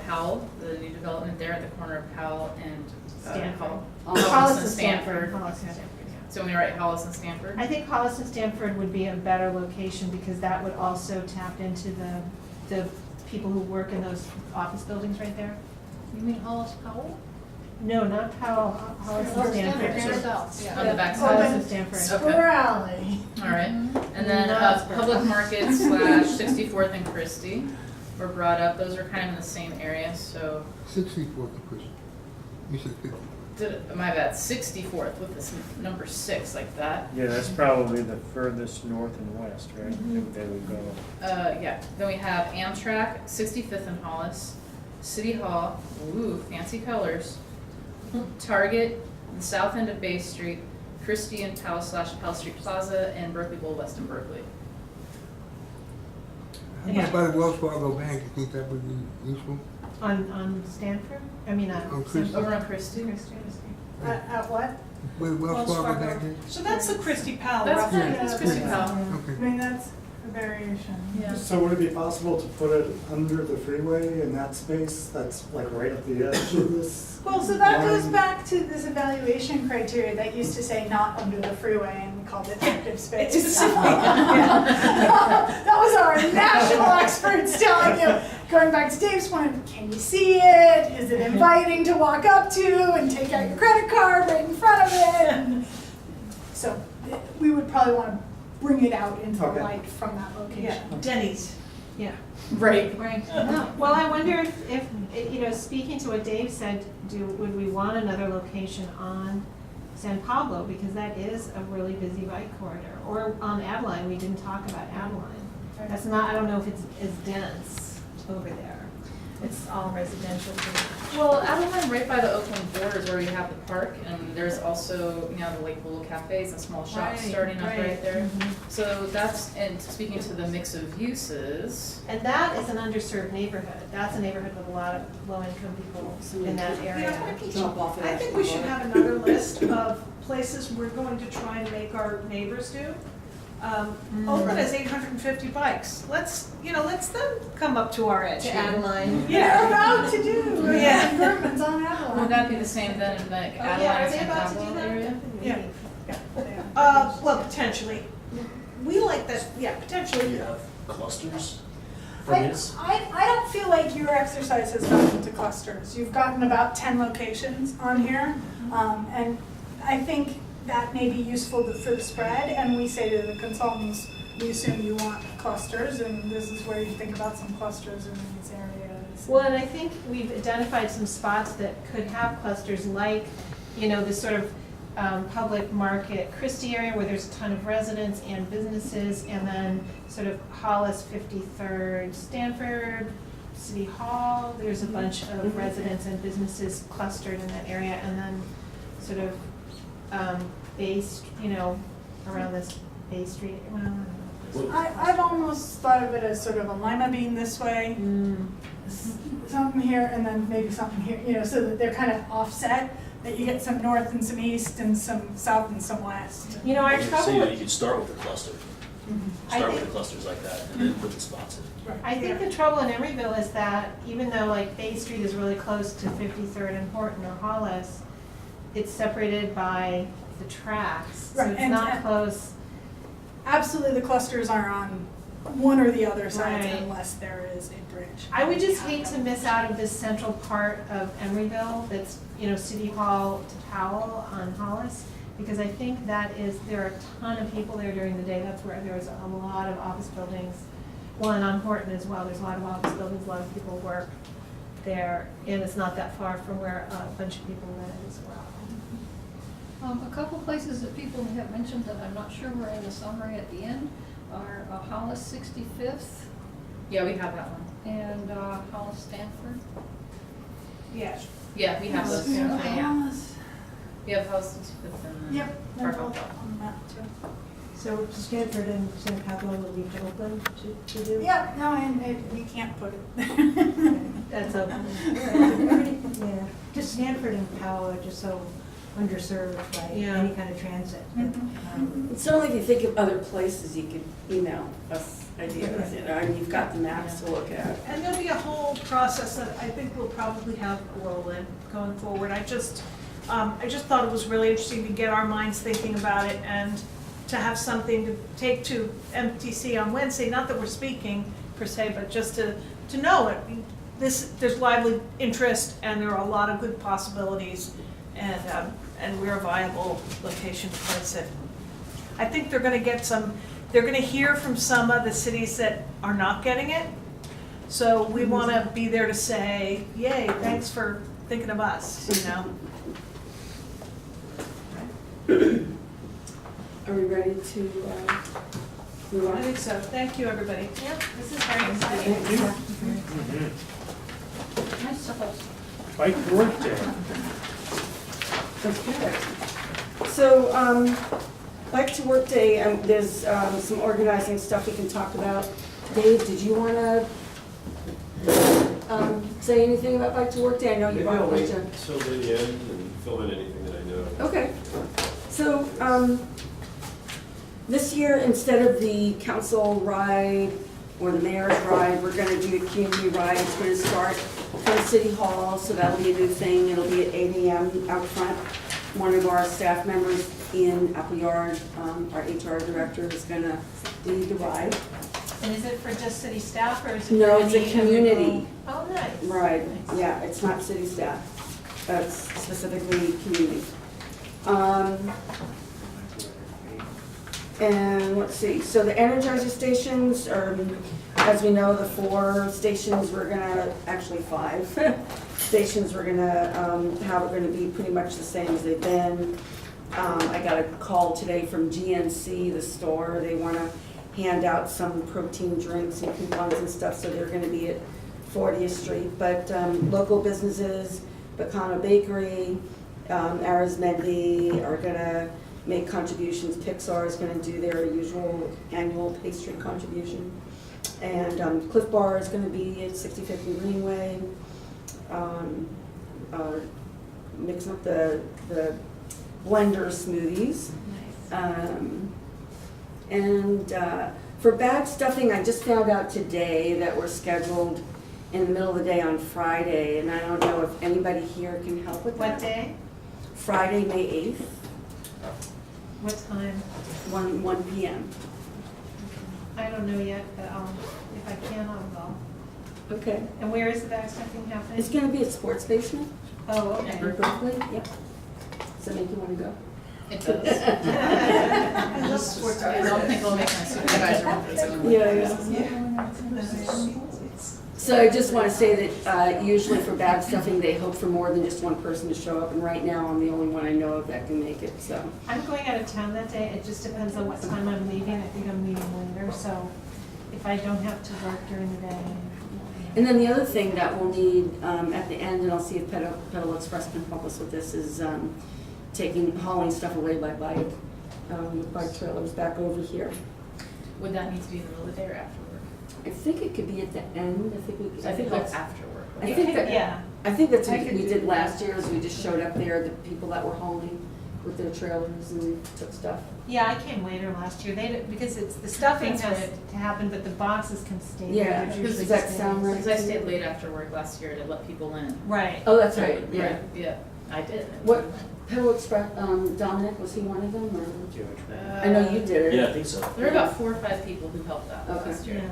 Powell, the new development there at the corner of Powell and Stanford. Hollis and Stanford. Hollis and Stanford, yeah. So we write Hollis and Stanford. I think Hollis and Stanford would be a better location because that would also tap into the people who work in those office buildings right there. You mean Hollis Powell? No, not Powell, Hollis and Stanford. On the back Hollis side. and Stanford. Spirally. All right, and then Not Public Market / 64th and Christie were brought up. Those are kind of in the same area, so 64th and Christian. You said 50. my bad, 64th with this number 6 like that. Yeah, that's probably the furthest north and west, right? They would go. Yeah, then we have Amtrak, 65th and Hollis, City Hall, ooh, fancy colors, Target, the south end of Bay Street, Christie and Powell / Pell Street Plaza, and Berkeley Bowl West in Berkeley. How about by the Wells Fargo Bank? You think that would be useful? On Stanford? I mean, On Christie. Over on Christie. At what? Where Wells Fargo Bank is? So that's the Christie Powell That's roughly. correct, that's Christie Powell. Okay. I mean, that's a variation. Yeah. So would it be possible to put it under the freeway in that space that's like right at the edge of this? Well, so that goes line? back to this evaluation criteria that used to say not under the freeway and we called it active space. Yeah. That was our national experts telling you, going back to Dave's point, can you see it? Is it inviting to walk up to and take out your credit card right in front of it? And so we would probably want to bring it out into the Okay. light from that location. Yeah, Denny's. Yeah. Right. Right. No, well, I wonder if, you know, speaking to what Dave said, would we want another location on San Pablo? Because that is a really busy bike corridor. Or on Adeline, we didn't talk about Adeline. That's not, I don't know if it's as dense over there. It's all residential pretty much. Well, Adeline, right by the Oakland borders where you have the park, and there's also, you know, the like little cafes and small shops Right, starting up right. right there. Mhm. So that's, and speaking to the mix of uses, And that is an underserved neighborhood. That's a neighborhood with a lot of low-income people in that area. I think we should have another list of places we're going to try and make our neighbors do. Oakland has 850 bikes. Let's them come up to our edge. To here. Adeline. They're Yeah. about to do Yeah. improvements on Adeline. would that be the same then in like Oh, yeah, Adeline are and they San about to Pablo do that? area? Yeah. Well, potentially. We like that, yeah, potentially. You have clusters for I this? don't feel like your exercise has gotten into clusters. You've gotten about 10 locations on here. And I think that may be useful for the spread. And we say to the consultants, we assume you want clusters, and this is where you think about some clusters in these areas. Well, and I think we've identified some spots that could have clusters like, you know, this sort of public market Christie area where there's a ton of residents and businesses, and then sort of Hollis, 53rd, Stanford, City Hall. There's a bunch of residents and businesses clustered in that area, and then sort of based, you know, around this Bay Street. Well, I don't know. I've almost thought of it as sort of a lima bean this way, something here, and then maybe something here, you know, so that they're kind of offset, that you get some north and some east and some south and some west. You know, our So trouble you with could start with a cluster. I Start with think- the clusters like that, and then put the spots in. I think the trouble in Emeryville is that even though like Bay Street is really close to 53rd and Horton or Hollis, it's separated by the tracks, so Right, it's and- not close. Absolutely, the clusters are on one or the other sides Right. unless there is a bridge. I would just hate to miss out of this central part of Emeryville that's, you know, City Hall to Powell on Hollis, because I think that is, there are a ton of people there during the day. That's where there's a lot of office buildings. Well, and on Horton as well, there's a lot of office buildings, a lot of people work there, and it's not that far from where a bunch of people live as well. A couple places that people have mentioned that I'm not sure were in the summary at the end are Hollis 65th Yeah, we have that one. and Hollis Stanford. Yes. Yeah, we have those. Yeah. Yeah. We have House 65th and Yep, they're Park both Hall. on the map too. So Stanford and San Pablo will leave to Oakland to do? Yeah, no, and we can't put it. That's open. Yeah, just Stanford and Powell are just so underserved by Yeah. any kind of transit. Certainly if you think of other places, you could email us ideas, you know, and you've got the maps to look at. And there'll be a whole process that I think we'll probably have a role in going forward. I just thought it was really interesting to get our minds thinking about it and to have something to take to MTC on Wednesday, not that we're speaking per se, but just to know it. There's lively interest and there are a lot of good possibilities, and we're a viable location to place it. I think they're gonna hear from some of the cities that are not getting it. So we wanna be there to say, yay, thanks for thinking of us, you know? Are we ready to move I on? think so. Thank you, everybody. Yep, this is very exciting. Nice supposed. Bike to Work Day. Okay. So, Bike to Work Day, there's some organizing stuff we can talk about. Dave, did you want to say anything about Bike to Work Day? I know you Maybe brought a I'll bunch wait of. till the end and fill in anything that I know. Okay. So, this year, instead of the council ride or the mayor's ride, we're gonna do a community ride. It's gonna start from City Hall, so that'll be a new thing. It'll be at 8 a.m. out front. One of our staff members, Ian Appleyard, our HR director, is gonna lead the ride. And is it for just city staff or is it? No, for it's a any community Oh, nice. ride. Yeah, it's not city staff. That's specifically community. And let's see, so the Energizer stations are, as we know, the 4 stations, we're gonna, actually 5 stations we're gonna have are gonna be pretty much the same as they've been. I got a call today from GNC, the store. They wanna hand out some protein drinks and coupons and stuff, so they're gonna be at 40th Street. But local businesses, Bacana Bakery, Arizmendi are gonna make contributions. Pixar is gonna do their usual annual pastry contribution. And Cliff Bar is gonna be at 65th and Greenway, mixing up the blender smoothies. And for bag stuffing, I just found out today that we're scheduled in the middle of the day on Friday, and I don't know if anybody here can help with that. What day? Friday, May 8th, What time? 1 p.m. I don't know yet, but if I can, I'll go. Okay. And where is the bag stuffing happening? It's gonna be at Sports Basement, Oh, okay. Berkeley, yep. Does that make you wanna go? It does. I love sports. I don't think we'll make my supervisor one for its own. Yeah. So I just wanna say that usually for bag stuffing, they hope for more than just one person to show up, and right now I'm the only one I know of that can make it, so. I'm going out of town that day. It just depends on what time I'm leaving. I think I'm leaving later, so if I don't have to work during the day. And then the other thing that we'll need at the end, and I'll see if Pedal Express can help us with this, is hauling stuff away by bike, bike trailers back over here. Would that need to be in the middle of the day or after work? I think it could be at the end. I think that's after work. I think that- Yeah. I think that's I what could we do did that. last year, is we just showed up there, the people that were hauling with their trailers and took stuff. Yeah, I came later last year. Because it's, the stuffing That's has right. to happen, but the boxes can stay. Yeah, There's does usually that stays. sound right? Because I stayed late after work last year to let people in. Right. Oh, that's right, yeah. Yeah, I did. What, Pedal Express, Dominic, was he one of them, or? I know you did it. Yeah, I think so. There were about 4 or 5 people who helped out Okay. last year. Yeah.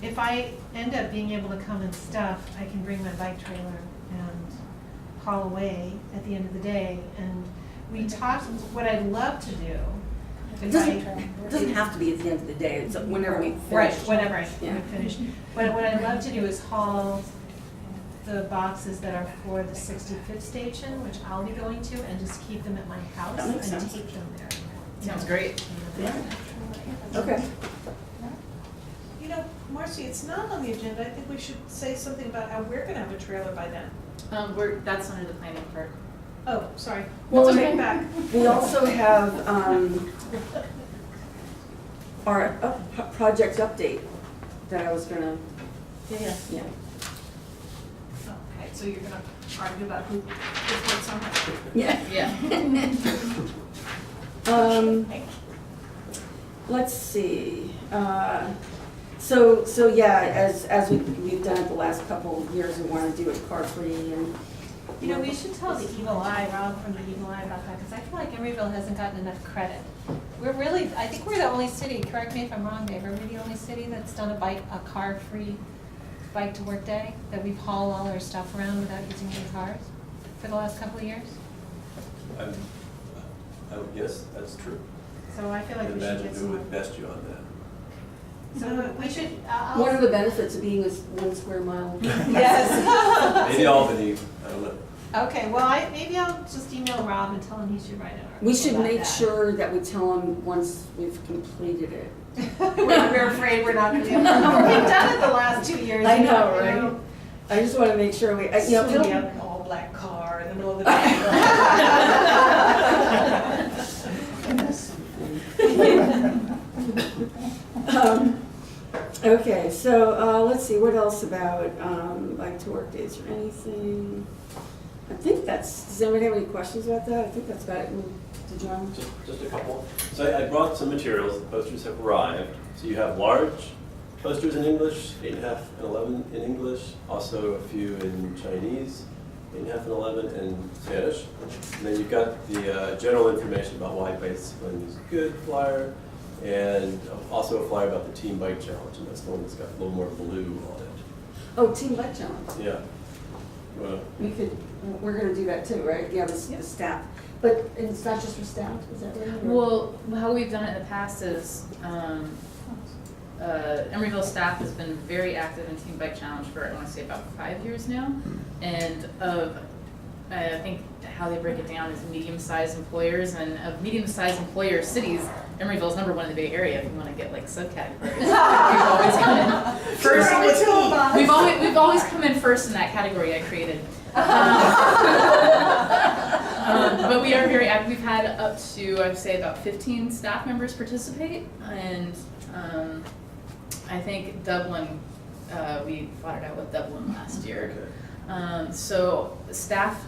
If I end up being able to come and stuff, I can bring my bike trailer and haul away at the end of the day. And we talked, what I'd love to do. It doesn't have to be at the end of the day, it's whenever we finish. Right, whenever I Yeah. finish. But what I'd love to do is haul the boxes that are for the 65th station, which I'll be going to, and just keep them at my house That and makes sense. take them there. Sounds great. Yeah. Okay. You know, Marcy, it's not on the agenda. I think we should say something about how we're gonna have a trailer by then. That's under the planning part. Oh, sorry. Well, Let's take it back. we also have our project update that I was gonna, Yeah. yeah. Okay, so you're gonna argue about who puts on it? Yeah. Yeah. Let's see, so yeah, as we've done it the last couple of years, we wanna do it car-free and. You know, we should tell the Eagle Eye, Rob from the Eagle Eye about that, because I feel like Emeryville hasn't gotten enough credit. I think we're the only city, correct me if I'm wrong, Dave, are we the only city that's done a car-free bike to work day? That we've hauled all our stuff around without using any cars for the last couple of years? I would guess that's true. So I feel like I'd we should imagine get who some. would best you on that. So we should, What are the benefits of being a 1 square mile? Yes. Maybe Albany, I don't know. Okay, well, maybe I'll just email Rob and tell him he should write an article We should about make that. sure that we tell them once we've completed it. We're afraid we're not gonna be able to. We've done it the last 2 years. I know, you right? know. I just wanna make sure we, you know, Somebody it'll- out in an all-black car in the middle of the day. Okay, so, let's see, what else about, bike to work days or anything? I think that's, does anybody have any questions about that? I think that's about it. Did you want? Just a couple. So I brought some materials, the posters have arrived. So you have large posters in English, 8.5 and 11 in English, also a few in Chinese, 8.5 and 11 in Spanish. And then you've got the general information about why bicycling is good flyer, and also a flyer about the Team Bike Challenge, and that's the one that's got a little more blue on it. Oh, Team Bike Challenge. Yeah. Well, We could, we're gonna do that too, right? Yeah, the staff. But it's not just for staff, is that right? Or- Well, how we've done it in the past is, Emeryville staff has been very active in Team Bike Challenge for, I want to say, about 5 years now. And I think how they break it down is medium-sized employers, and of medium-sized employer cities, Emeryville is number one in the Bay Area if you want to get like subcategories. We've always come in first. We've always come in first in that category I created. But we are very active. We've had up to, I'd say, about 15 staff members participate, and I think Dublin, we fought it out with Dublin last year. So staff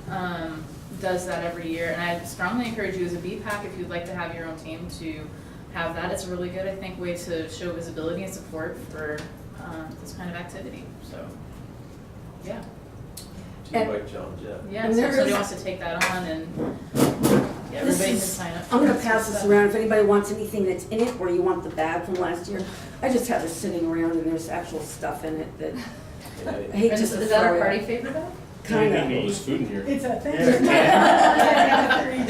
does that every year, and I strongly encourage you as a BPAC, if you'd like to have your own team, to have that. It's a really good, I think, way to show visibility and support for this kind of activity. So, yeah. Team Bike Challenge, yeah. Yeah, And so there if somebody is- wants to take that on, and yeah, This everybody can is- sign up. I'm gonna pass this around. If anybody wants anything that's in it, or you want the bag from last year, I just have this sitting around and there's actual stuff in it that I hate And just is to that throw a it party out. favor though? Kinda. Well, there's food in here. It's a thing. It's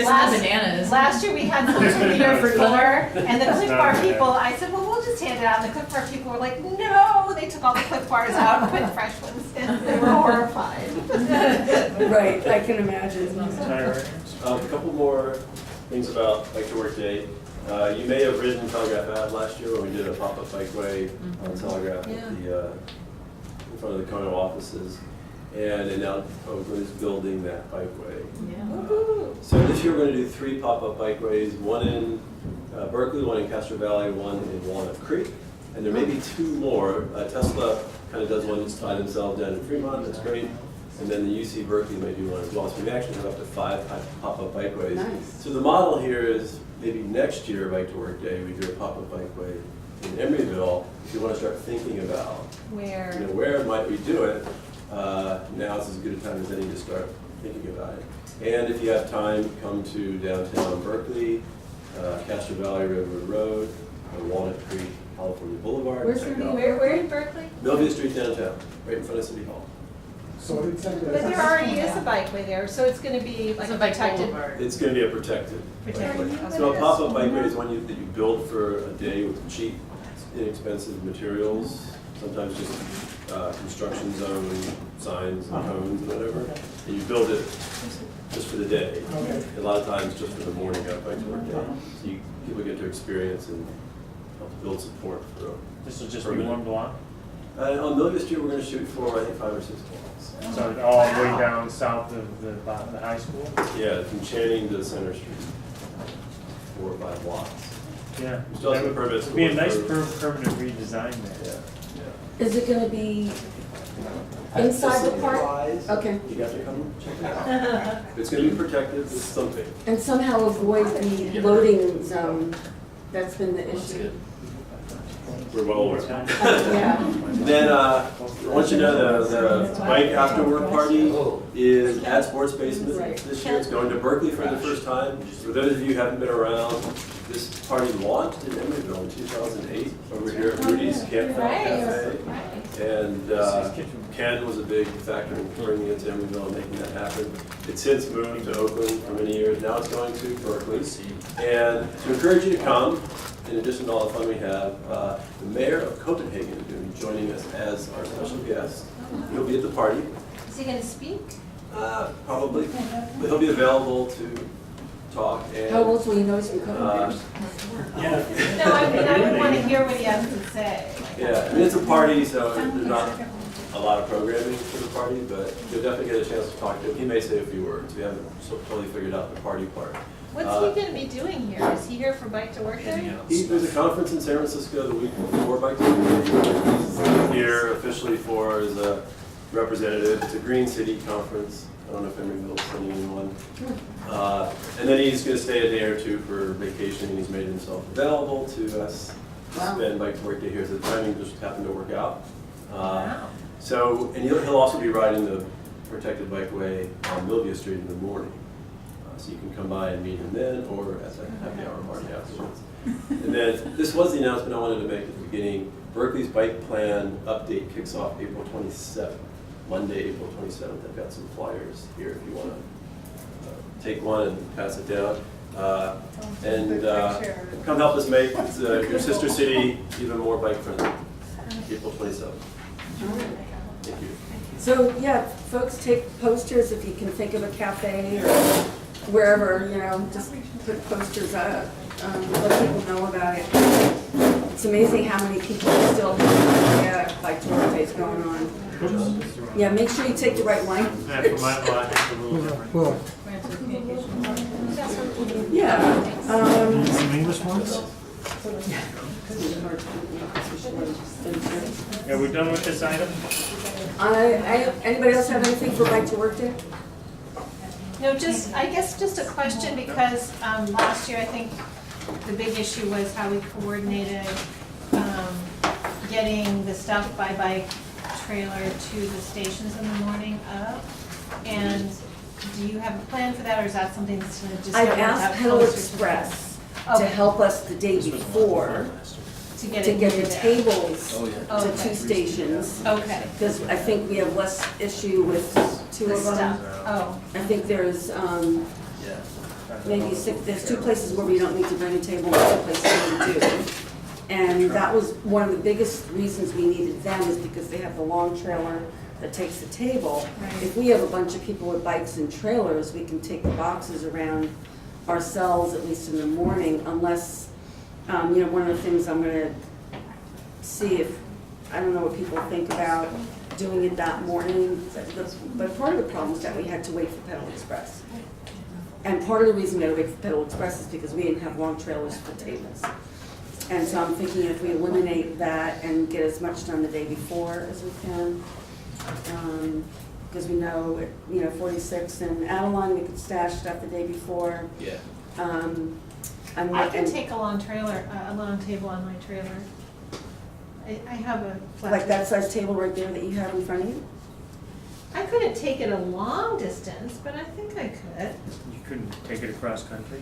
not bananas. Last year we had some here for dinner, and the Cliff not Bar bad. people, I said, well, we'll just hand it out, and the Cliff Bar people were like, no, they took all the Cliff Bars out and put fresh ones in, they were horrified. Right, I can imagine. A couple more things about Bike to Work Day. You may have ridden Telegraph Ave last year when we did a pop-up bikeway on Telegraph at the, in front of the Kono offices. And now Oakland is building that bikeway. Yeah. So this year we're going to do 3 pop-up bikeways, one in Berkeley, one in Castro Valley, one in Walnut Creek. And there may be 2 more. Tesla kind of does one by themselves down in Fremont, that's great. And then the UC Berkeley may do one as well. So we actually have up to 5 pop-up bikeways. Nice. So the model here is maybe next year, Bike to Work Day, we do a pop-up bikeway in Emeryville. If you want to start thinking about, where might we do it? Now is as good a time as any to start thinking about it. And if you have time, come to downtown Berkeley, Castro Valley Railroad Road, Walnut Creek, California Boulevard. Where's Check the- out Where in Berkeley? Millview Street downtown, right in front of City Hall. So it's like. But there already is a bikeway there, so it's gonna be like It's a a bike protected. boulevard. It's going to be a protected Protected. bikeway. So a pop-up bikeway is one that you build for a day with cheap, inexpensive materials, sometimes just construction zone signs and cones and whatever. And you build it just for the day. Okay. A lot of times just for the morning of Bike to Work Day. So people get to experience and help to build support for. This will just be one block, On Millview Street, we're going to shoot for, I think, 5 or 6 blocks. so all the way down south of the high school? Yeah, from Channing to Center Street, 4 or 5 blocks. Yeah. We still have That some would permits. be a nice for- permanent redesign Yeah, there. yeah. Is it gonna be inside the park? Okay. You got to come check it out. It's going to be protected with something. And somehow avoid the loading zone. That's been the issue. We're well aware. Yeah. Then, I want you to know the bike after work party is at Sports Basement this year. It's going to Berkeley for the first time. For those of you who haven't been around, this party launched in Emeryville in 2008 over here at Rudy's Campfire Cafe. And Ken was a big factor in bringing it to Emeryville and making that happen. It's since moved to Oakland for many years. Now it's going to Berkeley. And to encourage you to come, in addition to all the fun we have, the mayor of Copenhagen is going to be joining us as our special guest. He'll be at the party. Is he gonna speak? Probably, but he'll be available to talk and. How old will you notice we cover uh, bears? No, I mean, I would wanna hear what he has to say. Yeah, I mean, it's a party, so there's not a lot of programming for the party, but you'll definitely get a chance to talk to him. He may say a few words. We haven't totally figured out the party part. What's he gonna be doing here? Is he here for Bike to Work Day? There's a conference in San Francisco the week before Bike to Work Day. He's here officially for as a representative. It's a Green City conference. I don't know if Emeryville's sending anyone. And then he's going to stay a day or two for vacation. He's made himself available to us to spend Bike to Work Day here. So the timing just happened to work out. Wow. So, and he'll also be riding the protected bikeway on Milvia Street in the morning. So you can come by and meet him then, or at the happy hour party afterwards. And then, this was the announcement I wanted to make at the beginning. Berkeley's bike plan update kicks off April 27th, Monday, April 27th. I've got some flyers here if you want to take one and pass it down. Come help us make your sister city even more bike friendly. April 27th. Thank you. So, yeah, folks, take posters if you can think of a cafe or wherever, you know, just put posters up, let people know about it. It's amazing how many people still have Bike to Work Days going on. Yeah, make sure you take the right one. Yeah, for my lot, it's a little different. Well, Yeah. Some English ones? Are we done with this item? Anybody else have anything for Bike to Work Day? No, I guess just a question, because last year, I think the big issue was how we coordinated getting the stuff by bike trailer to the stations in the morning of. And do you have a plan for that, or is that something that's gonna just? I've asked Pedal Express to help us the day before to get the tables Oh, to two stations. Okay. Because I think we have less issue with two The of them. stuff, oh, I think there's maybe there's two places where we don't need to bring a table, and two places where we do. And that was one of the biggest reasons we needed them, is because they have the long trailer that takes the table. Right. If we have a bunch of people with bikes and trailers, we can take the boxes around ourselves, at least in the morning, unless, one of the things I'm gonna see if, I don't know what people think about doing it that morning, but part of the problem is that we had to wait for Pedal Express. And part of the reason we had to wait for Pedal Express is because we didn't have long trailers for tables. And so I'm thinking if we eliminate that and get as much done the day before as we can, because we know, 46 and Avalon, we could stash stuff the day before. Yeah. I can take a long table on my trailer. I have a flat. Like that size table right there that you have in front of you? I couldn't take it a long distance, but I think I could. You couldn't take it across country?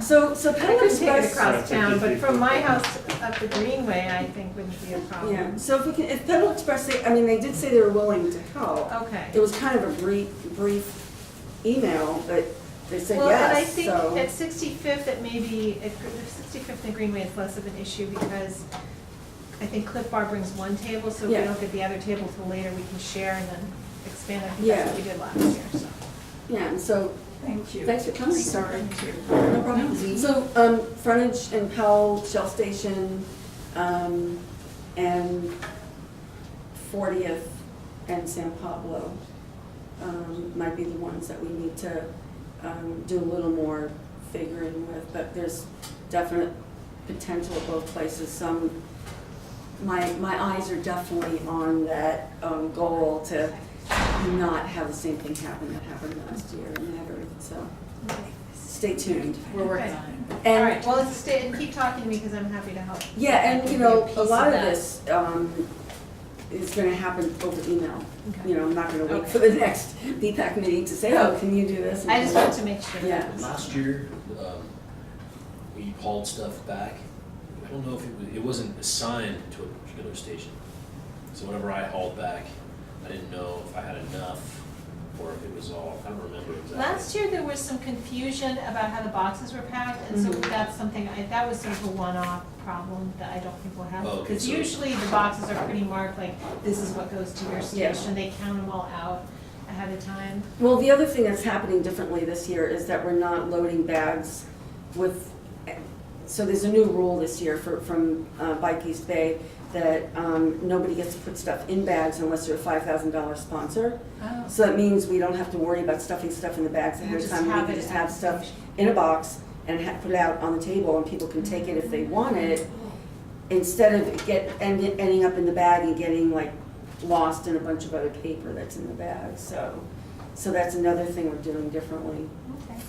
So I Pedal could take it Express. across town, but from my house up the Greenway, I think wouldn't be a problem. Yeah, so if Pedal Express, they did say they were willing to help. Okay. It was kind of a brief email, but they said Well, and I yes, think so. at 65th, it may be, at 65th and Greenway, it's less of an issue because I think Cliff Bar brings one table, so if we Yeah. don't get the other table till later, we can share and then expand. I think that's what we did last year, so. Yeah, and so, Thank you. thanks for coming. Sorry. No problem. So, Frontage and Powell Shell Station, and 40th and San Pablo, might be the ones that we need to, do a little more figuring with, but there's definite potential at both places. My eyes are definitely on that, goal to not have the same thing happen that happened last year and everything, so stay tuned. We're working Okay. on it. And All right, well, let's stay and keep talking to me because I'm happy to help. yeah, and Be a piece a lot of that. this, is gonna happen over email. Okay. I'm not gonna wait Okay. for the next BPAC meeting to say, oh, can you do this? I just want to make sure. Yeah. Last year, we hauled stuff back. I don't know if it wasn't assigned to a particular station. So whenever I hauled back, I didn't know if I had enough or if it was all, I don't remember exactly. Last year, there was some confusion about how the boxes were packed, and so that's something, that was sort of a one-off problem that I don't think we'll have. Oh, okay, Because so- usually the boxes are pretty marked, like, this is what goes to your Yeah. station, they count them all out. ahead of time? Well, the other thing that's happening differently this year is that we're not loading bags with, so there's a new rule this year from Bike East Bay that nobody gets to put stuff in bags unless you're a $5,000 sponsor. Oh. So that means we don't have to worry about stuffing stuff in the bags ahead of Just time. We have can it just at have the stuff station. in a box and put it out on the table, and people can take it if they want it, instead of ending up in the bag and getting like lost in a bunch of other paper that's in the bag. So that's another thing we're doing differently. Okay.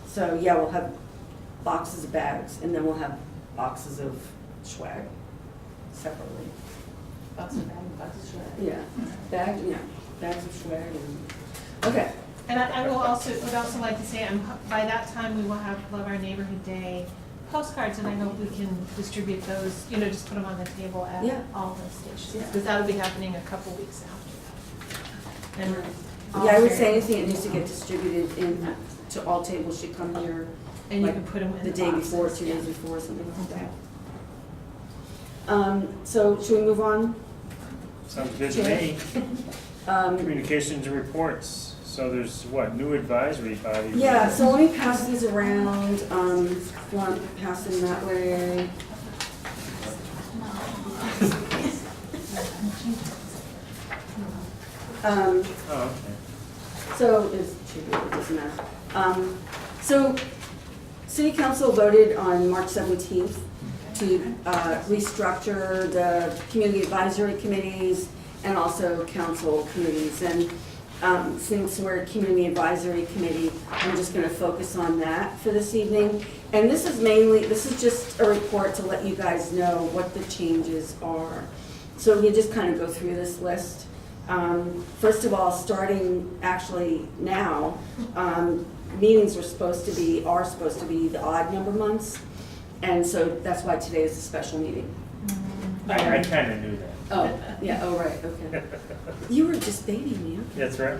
So yeah, we'll have boxes of bags, and then we'll have boxes of swag separately. Box of bag, box of swag. Yeah, bags of swag and, okay. And I would also like to say, by that time, we will have Love Our Neighborhood Day postcards, and I hope we can distribute those, just put them on the table at Yeah. all the stations. Yeah. Because that'll be happening a couple weeks after that. And Yeah, I would say anything that needs to get distributed to all tables should come here. And you like, can put them in the the day boxes, before, 2 yeah. days before, something like that. So should we move on? Sounds good to me. Um, Communications and reports. So there's what, new advisory bodies? Yeah, so let me pass these around, if you want to pass them that way. Oh, okay. So, it doesn't matter. So, City Council voted on March 17th to restructure the community advisory committees and also council committees. And since we're a community advisory committee, I'm just gonna focus on that for this evening. And this is just a report to let you guys know what the changes are. So we just kind of go through this list. First of all, starting actually now, meetings are supposed to be the odd number months. And so that's why today is a special meeting. I kind of knew that. Oh, yeah, oh, right, okay. You were just baiting me, okay. That's right.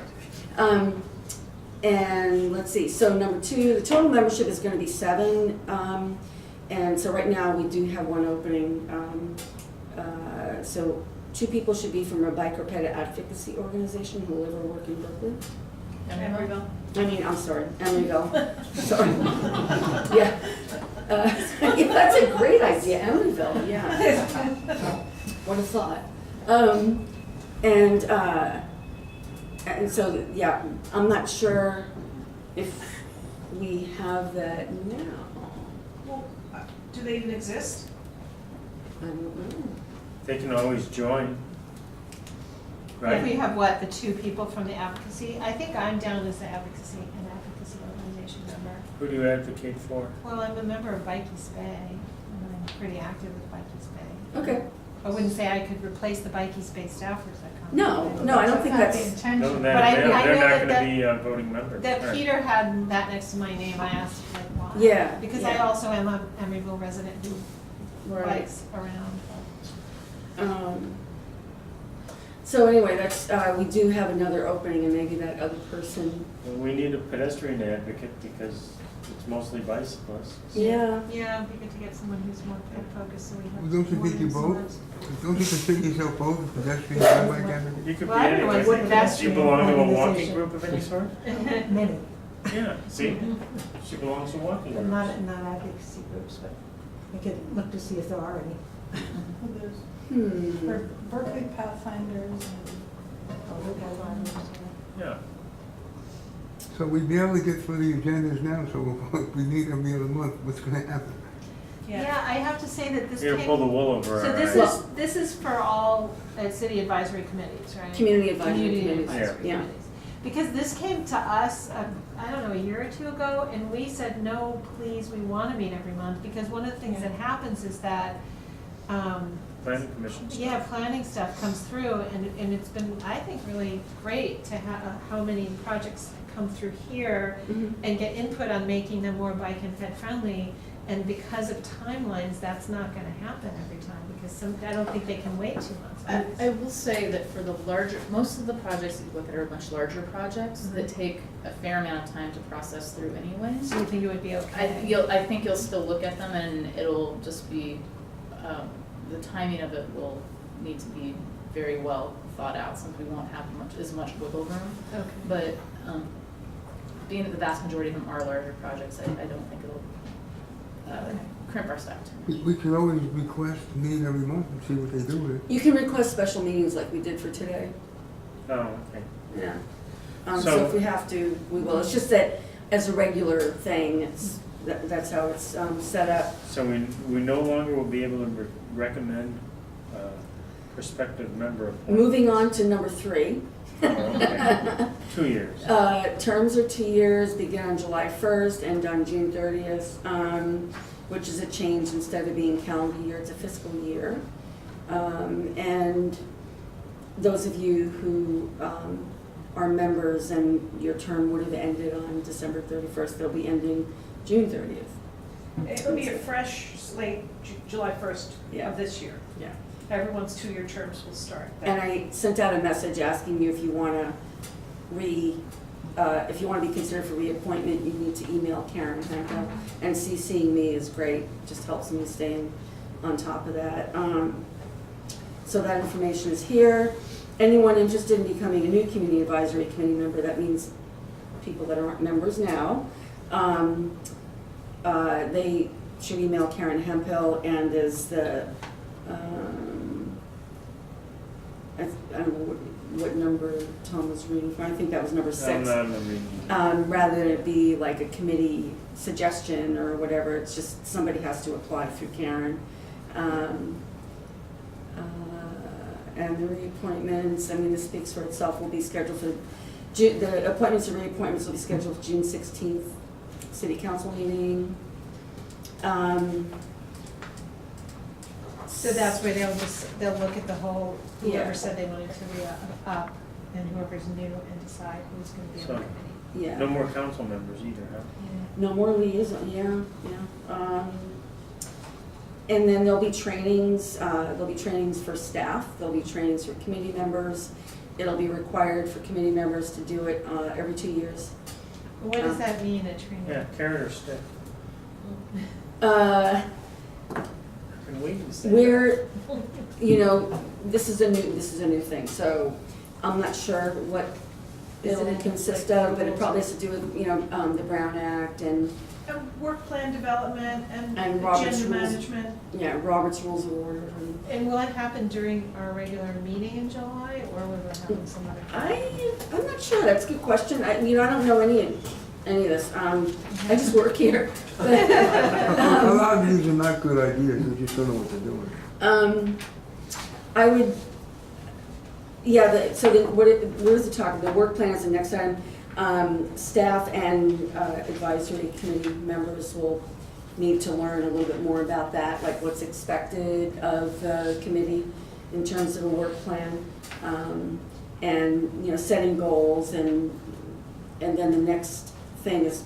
And let's see, so number 2, the total membership is gonna be 7. And so right now, we do have one opening. So 2 people should be from a bike or ped advocacy organization who live or work in Brooklyn. Emeryville. I'm sorry, Emeryville. Sorry. Yeah. Yeah, that's a great idea, Emeryville, yeah. What a thought. And so, yeah, I'm not sure if we have that now. Well, do they even exist? I don't know. They can always join. If we Right? have the 2 people from the advocacy, I think I'm down as the advocacy organization member. Who do you advocate for? Well, I'm a member of Bike East Bay, and I'm pretty active with Bike East Bay. Okay. I wouldn't say I could replace the Bike East Bay staffers that come. No, I don't think Not the that's, intention. No, But I they're know not that gonna be voting members. That Right. Peter had that next to my name, I asked why. Yeah, Because I yeah. also am a Emeryville resident who right. bikes around. So anyway, that's, we do have another opening, and maybe that other person, Well, we need a pedestrian advocate because it's mostly bicyclists. yeah. Yeah, it'd be good to get someone who's more ped focused, so we have. Well, don't you more think you influence. Don't you consider yourself both a pedestrian and bike advocate? You could be Well, everyone's anyway. a Do pedestrian you belong to a walking organization. group of any sort? Many, Yeah, see? She belongs to walking but groups. not advocacy groups, but we could look to see if there are any. Hmm. Berkeley Pathfinders and Yeah. So we'd be able to get through the agendas now, so if we need every other month, what's gonna happen? Yeah, I have to say that this You're gonna pull the came, wool over so our this eyes. is for all city advisory committees, right? Community advisory Community committees, advisory yeah. committees. Because this came to us, I don't know, a year or 2 ago, and we said, no, please, we want to meet every month, because one of the things that happens is that, Planning commission. yeah, planning stuff comes through, and it's been, I think, really great to have how many projects come through here Mhm. and get input on making them more bike and ped friendly. And because of timelines, that's not gonna happen every time, because I don't think they can wait 2 months. I will say that for the larger, most of the projects you look at are much larger projects that take a fair amount of time to process through anyways. So you think it would be okay? I think you'll still look at them and it'll just be, the timing of it will need to be very well thought out, since we won't have as much wiggle room. Okay. But, being that the vast majority of them are larger projects, I don't think it'll, crimp our staff too much. We can always request a meeting every month and see what they do with it. You can request special meetings like we did for today. Oh, okay. Yeah. So- So if we have to, we will. It's just that as a regular thing, that's how it's set up. So we no longer will be able to recommend prospective member appointments. Moving on to number 3. Okay. 2 years. Terms are 2 years, begin on July 1st, end on June 30th, which is a change. Instead of being calendar year, it's a fiscal year. And those of you who are members and your term would have ended on December 31st, they'll be ending June 30th. It'll be a fresh slate, July 1st Yeah. of this year. Yeah. Everyone's 2-year terms will start then. And I sent out a message asking you if you want to if you want to be considered for reappointment, you need to email Karen Henkel. And CCing me is great, just helps me stay on top of that. So that information is here. Anyone interested in becoming a new community advisory committee member, that means people that aren't members now, they should email Karen Hempel, and is the, I don't know what number Tom was reading from. I think that was number 6. I'm not in the reading. Rather than it be like a committee suggestion or whatever, it's just somebody has to apply through Karen. And the reappointments, I mean, this speaks for itself, will be scheduled for, the appointments and reappointments will be scheduled for June 16th, city council meeting. So that's where they'll look at the whole, Yeah. whoever said they wanted to re-up, and whoever's new, and decide who's gonna be on the So- committee. Yeah. No more council members either, huh? No more liaison, yeah. And then there'll be trainings for staff, there'll be trainings for committee members. It'll be required for committee members to do it every 2 years. What does that mean, a training? Yeah, carrot or stick. Uh, I've been waiting to say that. We're, this is a new thing, so I'm not sure what Is it'll it consist like of, but it rules? probably has to do with, the Brown Act and, And work plan development And Robert's agenda rules. management. Robert's Rules of Order. And will it happen during our regular meeting in July, or will it happen some other time? I'm not sure, that's a good question. I don't know any of this. I just work here. A lot of these are not good ideas, we just don't know what they're doing. I would, what is it talking, the work plan is the next item. Staff and advisory committee members will need to learn a little bit more about that, like what's expected of the committee in terms of a work plan. And, setting goals, and then the next thing is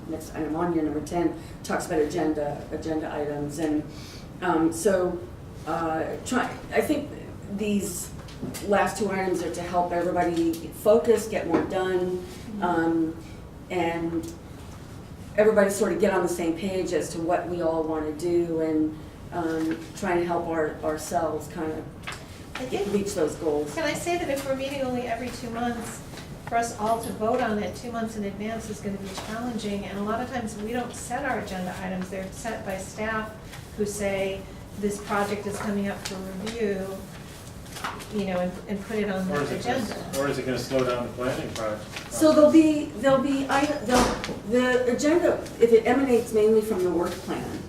next item on here, number 10, talks about agenda items. And I think these last 2 items are to help everybody focus, get more done, and everybody sort of get on the same page as to what we all want to do, and try and help ourselves kind of reach those goals. Can I say that if we're meeting only every 2 months, for us all to vote on it 2 months in advance is gonna be challenging, and a lot of times we don't set our agenda items, they're set by staff who say, this project is coming up for review, and put it on Or the is it agenda. going to slow down the planning project? So the agenda, if it emanates mainly from the work plan,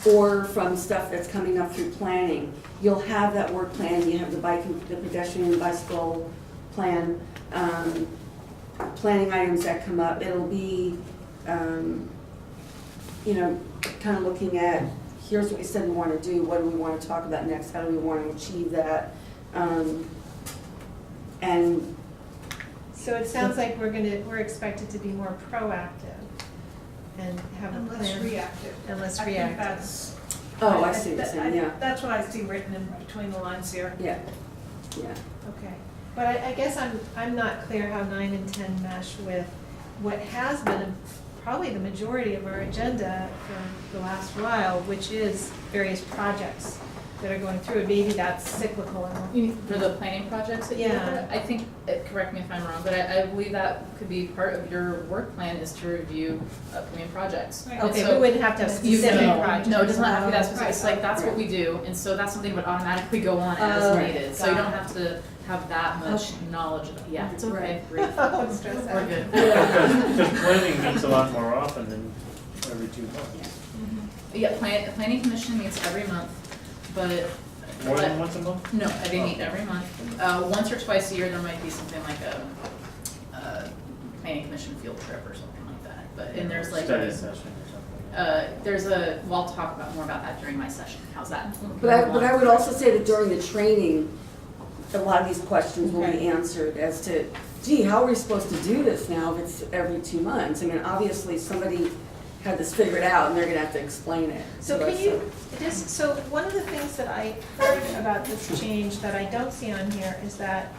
or from stuff that's coming up through planning, you'll have that work plan, you have the pedestrian and bicycle plan, planning items that come up. It'll be, kind of looking at, here's what we said we want to do, what do we want to talk about next, how do we want to achieve that? And So it sounds like we're expected to be more proactive and have a And plan. less reactive. And less I think reactive. that's. oh, I see what you're saying, yeah, That's what I see written in between the lines here. yeah. Okay, but I guess I'm not clear how 9 and 10 mesh with what has been probably the majority of our agenda for the last while, which is various projects. that are going through it, maybe that's cyclical and For the planning projects that you look Yeah. at, I think, correct me if I'm wrong, but I believe that could be part of your work plan is to review upcoming projects. And okay, so we wouldn't have to have you specific know, projects. No, it does not have to be that specific, Right. it's like, that's what we do, and so that's something that would automatically go on as Right. needed, so you Got don't it. have to have that much knowledge, yeah, it's okay, great, I'm stressed we're out. good. Because planning meets a lot more often than every 2 months. Yeah, planning commission meets every month, but. More than once a month? No, they meet every month. Once or twice a year, there might be something like a planning commission field trip or something like that. But, and there's like, Study session or something. well, I'll talk about more about that during my session. How's that? But I would also say that during the training, a lot of these questions will Okay. be answered as to, gee, how are we supposed to do this now if it's every 2 months? I mean, obviously, somebody had this figured out and they're gonna have to explain it. So to can us, you, so one of the things that I heard about this change that I don't see on here is that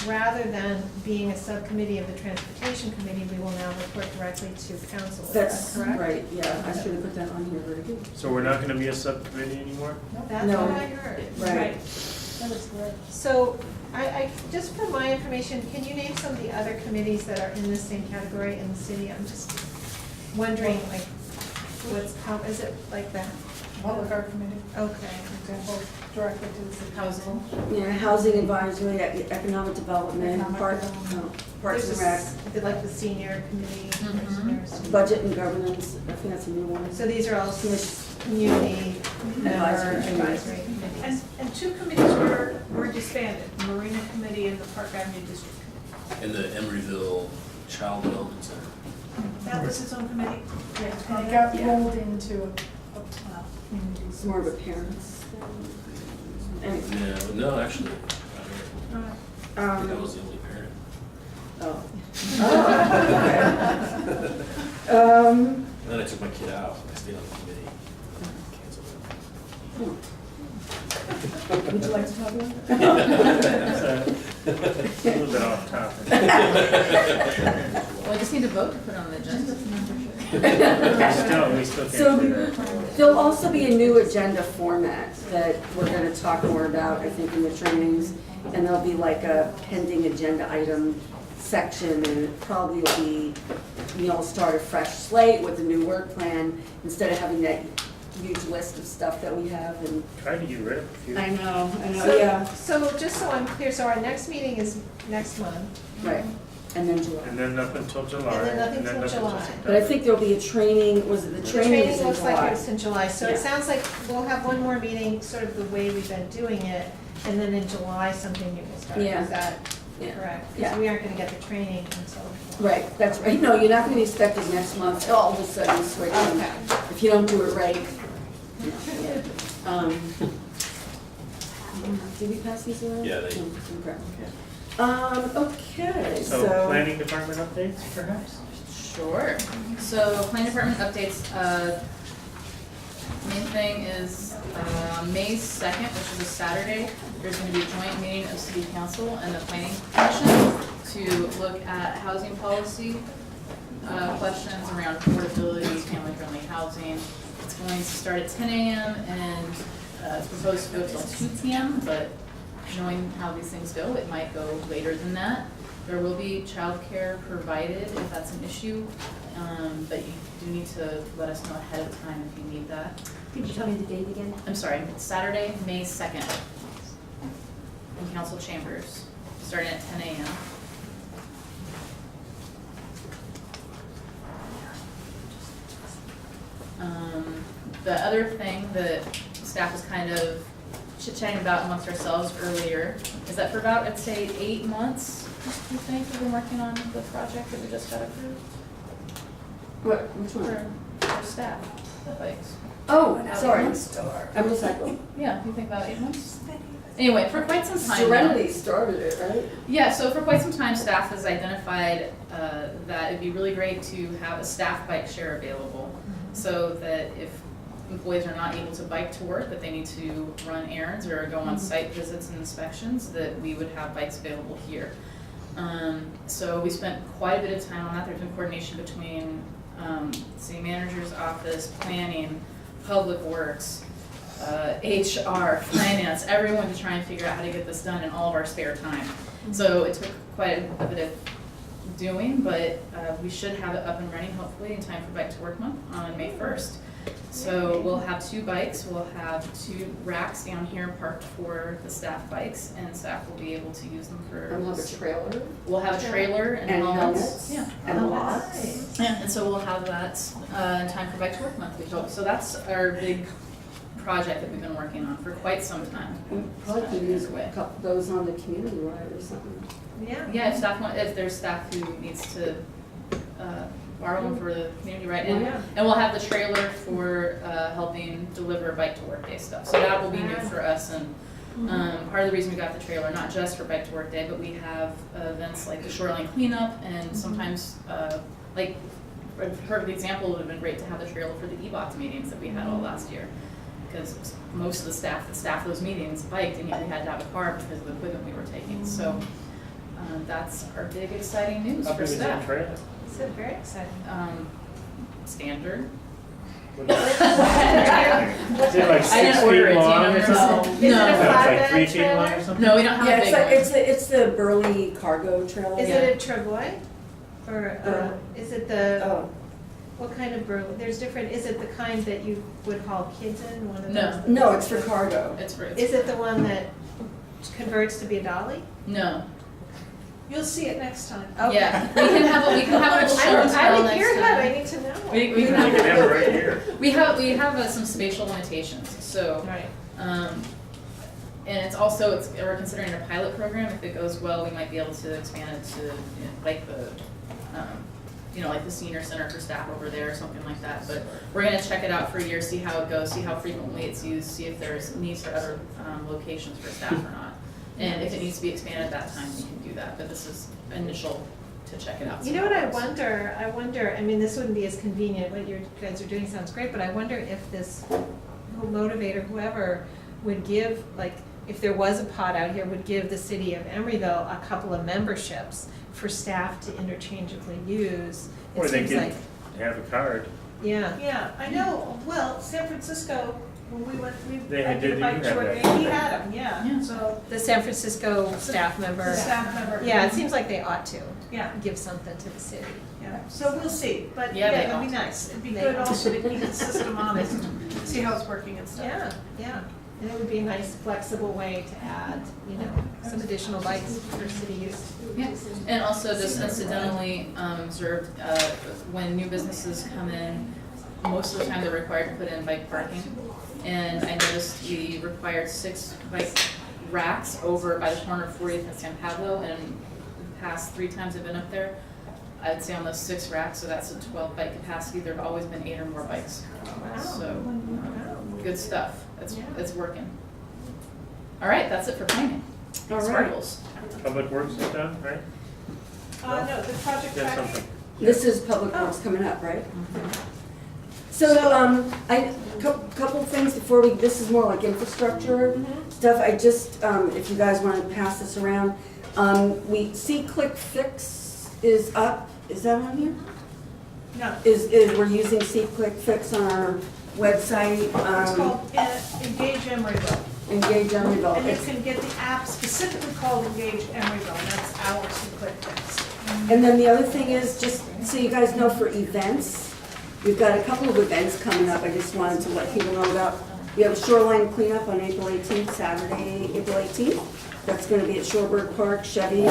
rather than being a subcommittee of the transportation committee, we will now report directly to council, is that That's correct? right, yeah, I should have put that on here, very good. So we're not gonna be a subcommittee anymore? That's No. what I heard. Right. That is good. So just for my information, can you name some of the other committees that are in the same category in the city? I'm just wondering, like, how is it like that? Public Art Committee, Okay. for example, directly to the city. Housing. Yeah, housing advisory, economic development, Economic development. Parks and There's Rec, this- like the senior committee. there's- budget and governance, I think that's a new one. So these are all community member Advisory committees. advisory committees. And two committees were disbanded, Marina Committee and the Park Avenue District Committee. And the Emeryville Child Development Center. That was its own committee. It got rolled into a community. It's more of a parents. And, Yeah, no, actually, I think I um, was the only parent. oh. Oh, okay. And then I took my kid out, I stayed on the committee. Canceled it. Would you like to talk about it? It's a little bit off topic. Well, I just need to vote to put on the agenda. We still can't So do that. there'll also be a new agenda format that we're gonna talk more about, I think, in the trainings. And there'll be like a pending agenda item section, and it probably will be, start a fresh slate with a new work plan, instead of having that huge list of stuff that we have, and Try to get rid of a few. I know, So- yeah, So just so I'm clear, so our next meeting is next month. right, and then July. And then up until July. And then nothing till July. September. But I think there'll be a training, was it the The training is training in looks like July? it's in July, so it Yeah. sounds like we'll have one more meeting, sort of the way we've been doing it, and then in July, something new will start. Yeah. Is that Yeah. correct? Yeah. Because we aren't gonna get the training until. Right, that's right, no, you're not gonna be expected next month, all of a sudden switch, and Okay. if you don't do it right. Did we pass these around? Yeah, they- No, okay. Okay, So so, planning department updates perhaps? Sure. So planning department updates, main thing is, May 2nd, which is a Saturday, there's gonna be a joint meeting of city council and the planning commission to look at housing policy, questions around affordability, family-friendly housing. It's going to start at 10 a.m. and, it's proposed to go till 2 p.m., but knowing how these things go, it might go later than that. There will be childcare provided if that's an issue, but you do need to let us know ahead of time if you need that. Could you tell me the date again? I'm sorry, it's Saturday, May 2nd, in council chambers, starting at 10 a.m. The other thing that staff was kind of chit-chatting about amongst ourselves earlier is that for about, I'd say, 8 months, you think, we've been working on the project that we just got approved which one? for staff, bikes. Oh, sorry, I'm just like, oh, Yeah, you think about 8 months? Anyway, for quite some time now. Serenity started it, right? Yeah, so for quite some time, staff has identified that it'd be really great to have a staff bike share available, so that if employees are not able to bike to work, that they need to run errands or go on site visits and inspections, that we would have bikes available here. So we spent quite a bit of time on that. There's been coordination between city manager's office, planning, public works, HR, finance, everyone to try and figure out how to get this done in all of our spare time. So it took quite a bit of doing, but we should have it up and running hopefully in time for Bike to Work Month on May 1st. So we'll have 2 bikes, we'll have 2 racks down here parked for the staff bikes, and staff will be able to use them for. And we'll have a trailer. We'll have a trailer and helmets. Yeah. And locks. Yeah, and so we'll have that in time for Bike to Work Month, we hope. So that's our big project that we've been working on for quite some time. We probably could use a couple those on the community ride or something. Yeah. Yeah, if staff if there's staff who needs to borrow them for the community ride. And, Yeah. and we'll have the trailer for helping deliver Bike to Work Day stuff. So that will be new for us. And part of the reason we got the trailer, not just for Bike to Work Day, but we have events like the shoreline cleanup, and sometimes like a perfect example would have been great to have the trailer for the e-box meetings that we had all last year. Because most of the staff that staffed those meetings biked, and yet we had to have a car because of the equipment we were taking. So that's our big exciting news How for big is that staff. trailer? So very exciting. Standard. What is it? Is it like I didn't 6 order it, feet do you long know? or something? Is it a No. It's like flatbed 3 feet long or trailer? something? No, we don't have Yeah, a it's big like, one. it's the Burley cargo trailer. Is Yeah. it a travois? Or is it the, Oh, what kind of burley? There's different, is it the kind that you would haul kids in, one of No. those? no, it's for cargo. It's for, Is it the one that converts to be a dolly? no. You'll see it next time. Okay. Yeah, we can have a little show and tell I would next hear that, I time. need to know. We You can can have, have it right here. we have some spatial limitations. So Right. and it's also, we're considering a pilot program. If it goes well, we might be able to expand it to, like the, like the senior center for staff over there or something like that. But we're gonna check it out for a year, see how it goes, see how frequently it's used, see if there's needs for other locations for staff or not. And if it needs to be expanded at that time, we can do that. But this is initial to check it out. You know what I wonder, I mean, this wouldn't be as convenient, what you guys are doing sounds great, but I wonder if this motivator, whoever, would give, like, if there was a pod out here, would give the city of Emeryville a couple of memberships for staff to interchangeably use. It Or they seems could like, have a card. yeah. Yeah, I know, well, San Francisco, when we went, They I did- did a you bike had tour, that. he had them, yeah, Yeah. so, The San Francisco staff member. the staff member. Yeah, it seems like they ought to Yeah, give something to the city. yeah, so we'll see, but Yeah, yeah, they that'd be ought to. nice. It'd be They good ought also to keep the system honest, see how it's working and stuff. Yeah, yeah, and it would be a nice flexible way to add, some additional bikes for city use. Yeah, and also just incidentally observed, when new businesses come in, most of the time they're required to put in bike parking. And I noticed we required 6 bike racks over by the corner of 40th and San Pablo, and the past 3 times I've been up there, I'd say on those 6 racks, so that's a 12 bike capacity, there've always been 8 or more bikes. So, good stuff, it's working. All right, that's it for planning. All right. Sparkles. Public Works is done, right? No, the project That's tracking. something. This is Public Works coming up, right? So, couple of things before this is more like infrastructure stuff. I just, if you guys want to pass this around, we see Click Fix is up. Is that on here? No, We're using See Click Fix on our website. it's called Engage Emeryville. Engage Emeryville. And you can get the app specifically called Engage Emeryville, and that's our Click Fix. And then the other thing is, just so you guys know, for events, we've got a couple of events coming up. I just wanted to let people know about. We have a shoreline cleanup on April 18th, Saturday, April 18th. That's going to be at Shoreberg Park, Chevy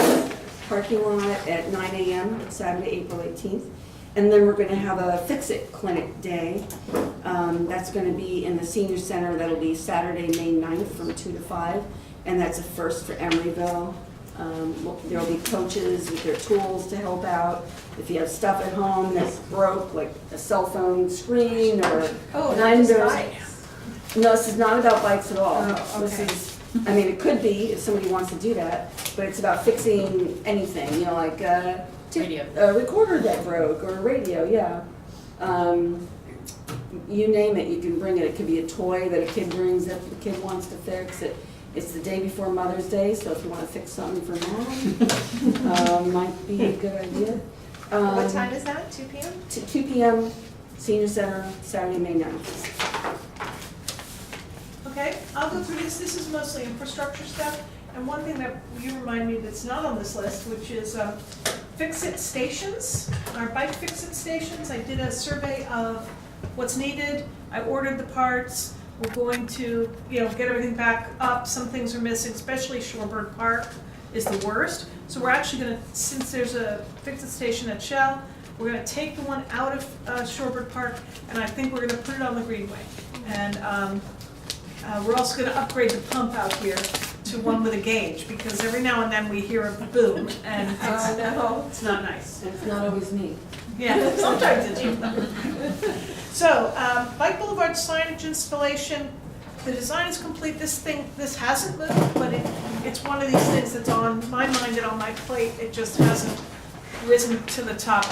parking lot at 9 a.m., Saturday, April 18th. And then we're going to have a Fix-It Clinic Day. That's going to be in the Senior Center. That'll be Saturday, May 9th from 2 to 5. And that's a first for Emeryville. There'll be coaches with their tools to help out. If you have stuff at home that's broke, like a cell phone screen or blenders. No, this is not about bikes at all. Oh, This okay. is, I mean, it could be if somebody wants to do that, but it's about fixing anything, like Radio. a recorder that broke or a radio, yeah. You name it, you can bring it. It could be a toy that a kid brings that the kid wants to fix. It's the day before Mother's Day, so if you want to fix something for mom, might be a good idea. What time is that, 2 p.m.? 2 p.m., Senior Center, Saturday, May 9th. I'll go through this. This is mostly infrastructure stuff. And one thing that you remind me that's not on this list, which is fix-it stations, our bike fix-it stations. I did a survey of what's needed. I ordered the parts. We're going to, get everything back up. Some things are missing, especially Shorebird Park is the worst. So we're actually gonna, since there's a fix-it station at Shell, we're gonna take the one out of Shorebird Park, and I think we're gonna put it on the Greenway. And we're also gonna upgrade the pump out here to one with a gauge, because every now and then we hear a boom, and it's not nice. It's not always me. Yeah, sometimes it's you. So, Bike Boulevard signage installation, the design is complete. This hasn't moved, but it's one of these things that's on my mind and on my plate. It just hasn't risen to the top.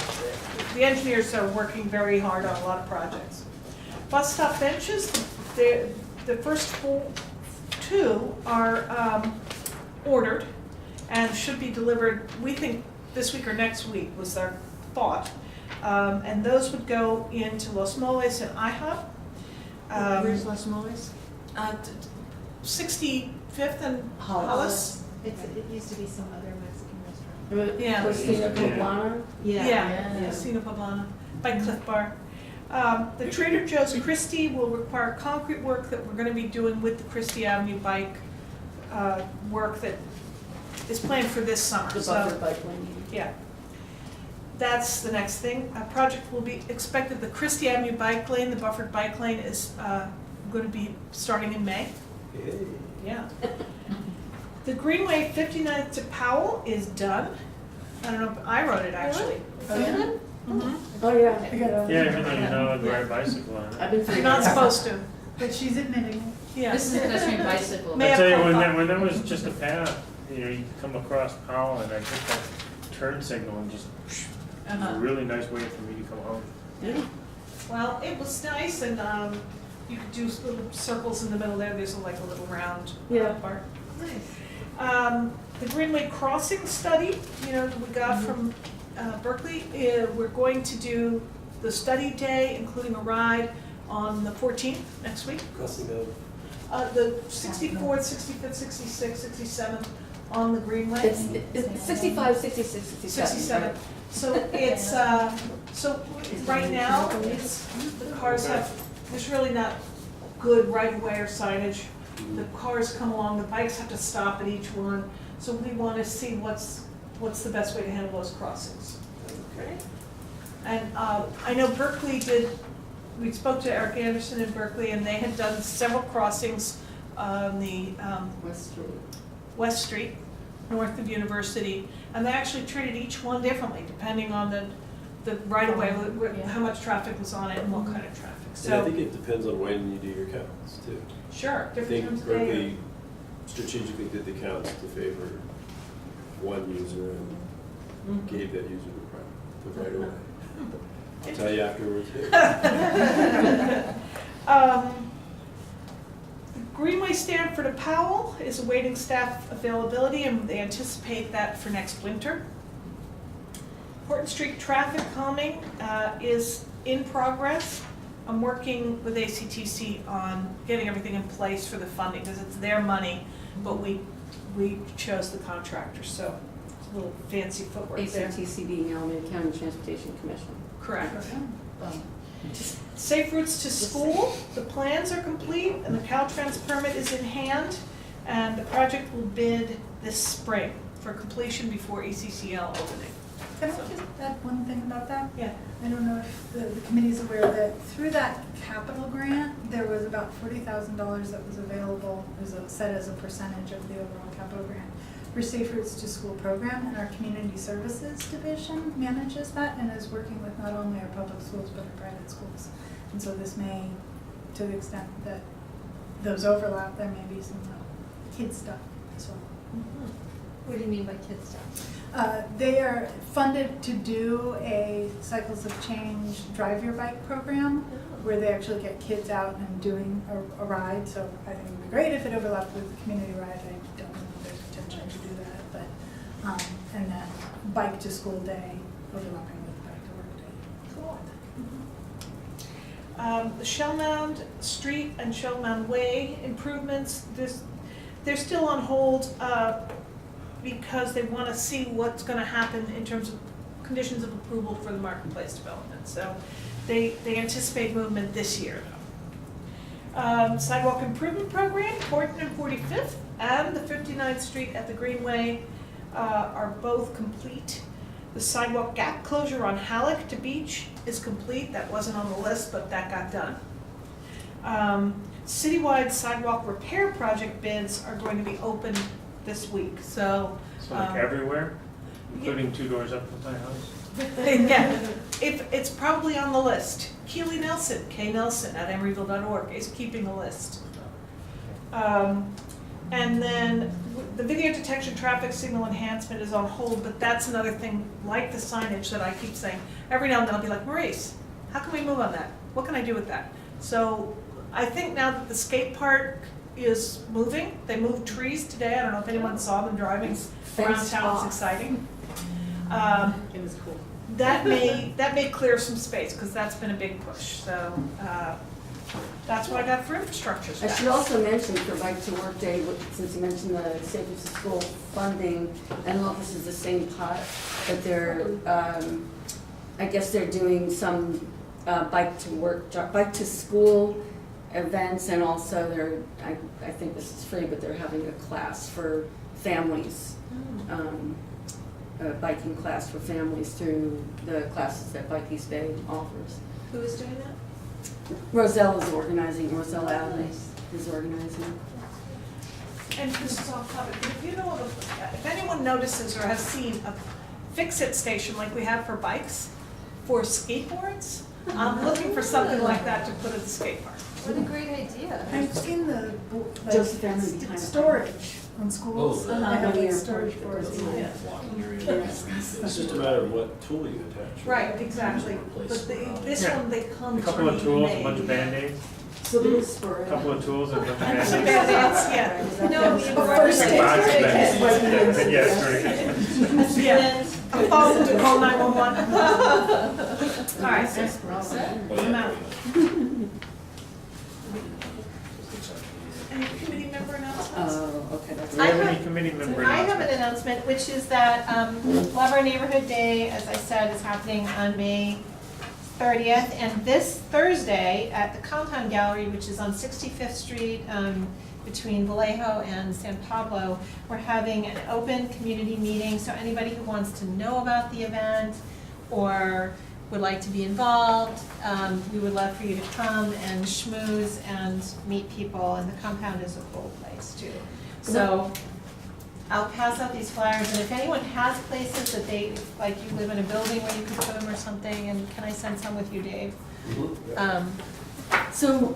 The engineers are working very hard on a lot of projects. Bus stop benches, the first two are ordered and should be delivered, we think, this week or next week was our thought. And those would go into Los Moles and IHOP. Where's Los Moles? 65th and Hollis. It used to be some other Mexican restaurant. Yeah. Cristina Poblana? Yeah, Casino Poblana, by Cliff Bar. The Trader Joe's Christie will require concrete work that we're gonna be doing with the Christie Avenue bike work that is planned for this summer. The So, buffer bike lane. yeah. That's the next thing. A project will be expected, the Christie Avenue bike lane, the buffered bike lane is gonna be starting in May. Hey. Yeah. The Greenway 59th to Powell is done. I don't know, if I wrote it actually. Oh, yeah? Mhm. Oh, yeah. Yeah, even though you know how to ride a bicycle on it. I've been You're not supposed to. But she's admitting it. Yeah. This is a pedestrian bicycle. May I tell you, have when come that, up. when that was just a path, you come across Powell and I took that turn signal and just, it was Uh-huh. a really nice way for me to come home. Yeah. Well, it was nice, and you could do little circles in the middle there. There's like a little round part. Nice. The Greenway Crossing study, that we got from Berkeley, we're going to do the study day, including a ride, on the 14th, next week. Crossing of, The 64th, 65th, 66th, 67th on the Greenway. It's 65, 66, 67. 67. So it's, so right now, the cars there's really not good right-of-way or signage. The cars come along, the bikes have to stop at each one. So we want to see what's the best way to handle those crossings. okay. And I know Berkeley we spoke to Eric Anderson in Berkeley, and they had done several crossings on the West Street. West Street, north of University, and they actually treated each one differently, depending on the right-of-way, how much traffic was on it and what kind of traffic. And I So, think it depends on when you do your counts too. sure, I different times think of day. Berkeley strategically did the counts to favor one user and gave that user the right of way. I'll tell you afterwards. Greenway Stanford to Powell is awaiting staff availability, and they anticipate that for next winter. Horton Street traffic calming is in progress. I'm working with ACTC on getting everything in place for the funding, because it's their money, but we chose the contractor, so it's a little fancy footwork there. ACTC being Alameda County Transportation Commission. Correct. Safe routes to school, the plans are complete and the Caltrans permit is in hand, and the project will bid this spring for completion before ECCL opening. Can I just add one thing about that? Yeah. I don't know if the committee's aware that through that capital grant, there was about $40,000 that was available, set as a percentage of the overall capital grant for Safe Routes to School program, and our Community Services Division manages that and is working with not only our public schools but our private schools. And so this may, to the extent that those overlap, there may be some kid stuff as well. What do you mean by kid stuff? They are funded to do a Cycles of Change Drive Your Bike program where they actually get kids out and doing a ride. So I think it would be great if it overlapped with the community ride. I don't know if there's potential to do that, but and then Bike to School Day overlapping with Bike to Work Day. Cool. The Shell Mound Street and Shell Mound Way improvements, they're still on hold because they want to see what's going to happen in terms of conditions of approval for the marketplace development. So they anticipate movement this year. Sidewalk improvement program, 14th and 45th, and the 59th Street at the Greenway are both complete. The sidewalk gap closure on Halleck to Beach is complete. That wasn't on the list, but that got done. Citywide sidewalk repair project bids are going to be open this week, so. So like everywhere, including 2 doors up from my house? Yeah, it's probably on the list. Keely Nelson, K. Nelson at emeryville.org is keeping a list. And then the video detection traffic signal enhancement is on hold, but that's another thing like the signage that I keep saying. Every now and then I'll be like, Maurice, how can we move on that? What can I do with that? So I think now that the skate park is moving, they moved trees today. I don't know if anyone saw them driving around town. It's exciting. It was cool. That may clear some space, because that's been a big push, so, that's what I got for infrastructure I stuff. should also mention for Bike to Work Day, since you mentioned the Safe to School funding, I don't know if this is the same pot, but they're, I guess they're doing some Bike to School events, and also I think this is free, but they're having a class for families. A biking class for families through the classes that Bike East Bay offers. Who is doing that? Roselle is organizing, Roselle Adams is organizing. And this is off topic, but if you know, if anyone notices or has seen a fix-it station like we have for bikes, for skateboards, I'm looking for something like that to put at the skate park. What a great idea. I've seen the Just the family behind it. storage on schools. Oh, They have like yeah. storage for it. Yeah. Walking area. It's just a matter of what tool you attach. Right, exactly. But this Yeah. one, they come A couple of tools, a bunch of Band-Aids, So there's for a couple of tools and a bunch of And some Band-Aids. Band-Aids, yeah. No, That's you the were first right. aid. Box Yes. Band-Aids. Yes, very Yeah. A phone to call 911. All right, We're all set. I'm out. Any committee member announcements? Oh, okay, that's. Do we have any committee member I have an announcements? announcement, which is that Love Our Neighborhood Day, as I said, is happening on May 30th. And this Thursday at the Compound Gallery, which is on 65th Street between Vallejo and San Pablo, we're having an open community meeting. So anybody who wants to know about the event or would like to be involved, we would love for you to come and schmooze and meet people, and the compound is a cool place too. So I'll pass out these flyers, and if anyone has places that they, like you live in a building where you could put them or something, and can I send some with you, Dave? So,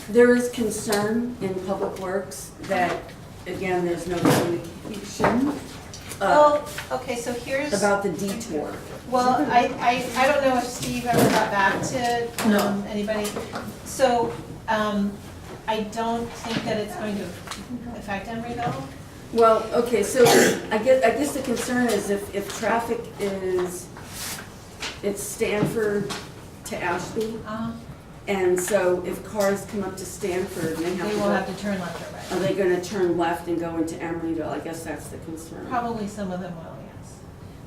there is concern in Public Works that, again, there's no communication Well, okay, so here's. about the detour. Well, I don't know if Steve ever got back to anybody. So, I don't think that it's going to affect Emeryville. Well, okay, so I guess the concern is if traffic is, it's Stanford to Ashby, and so if cars come up to Stanford and they have They to will go, have to turn left or are right. they gonna turn left and go into Emeryville? I guess that's the concern. Probably some of them will, yes.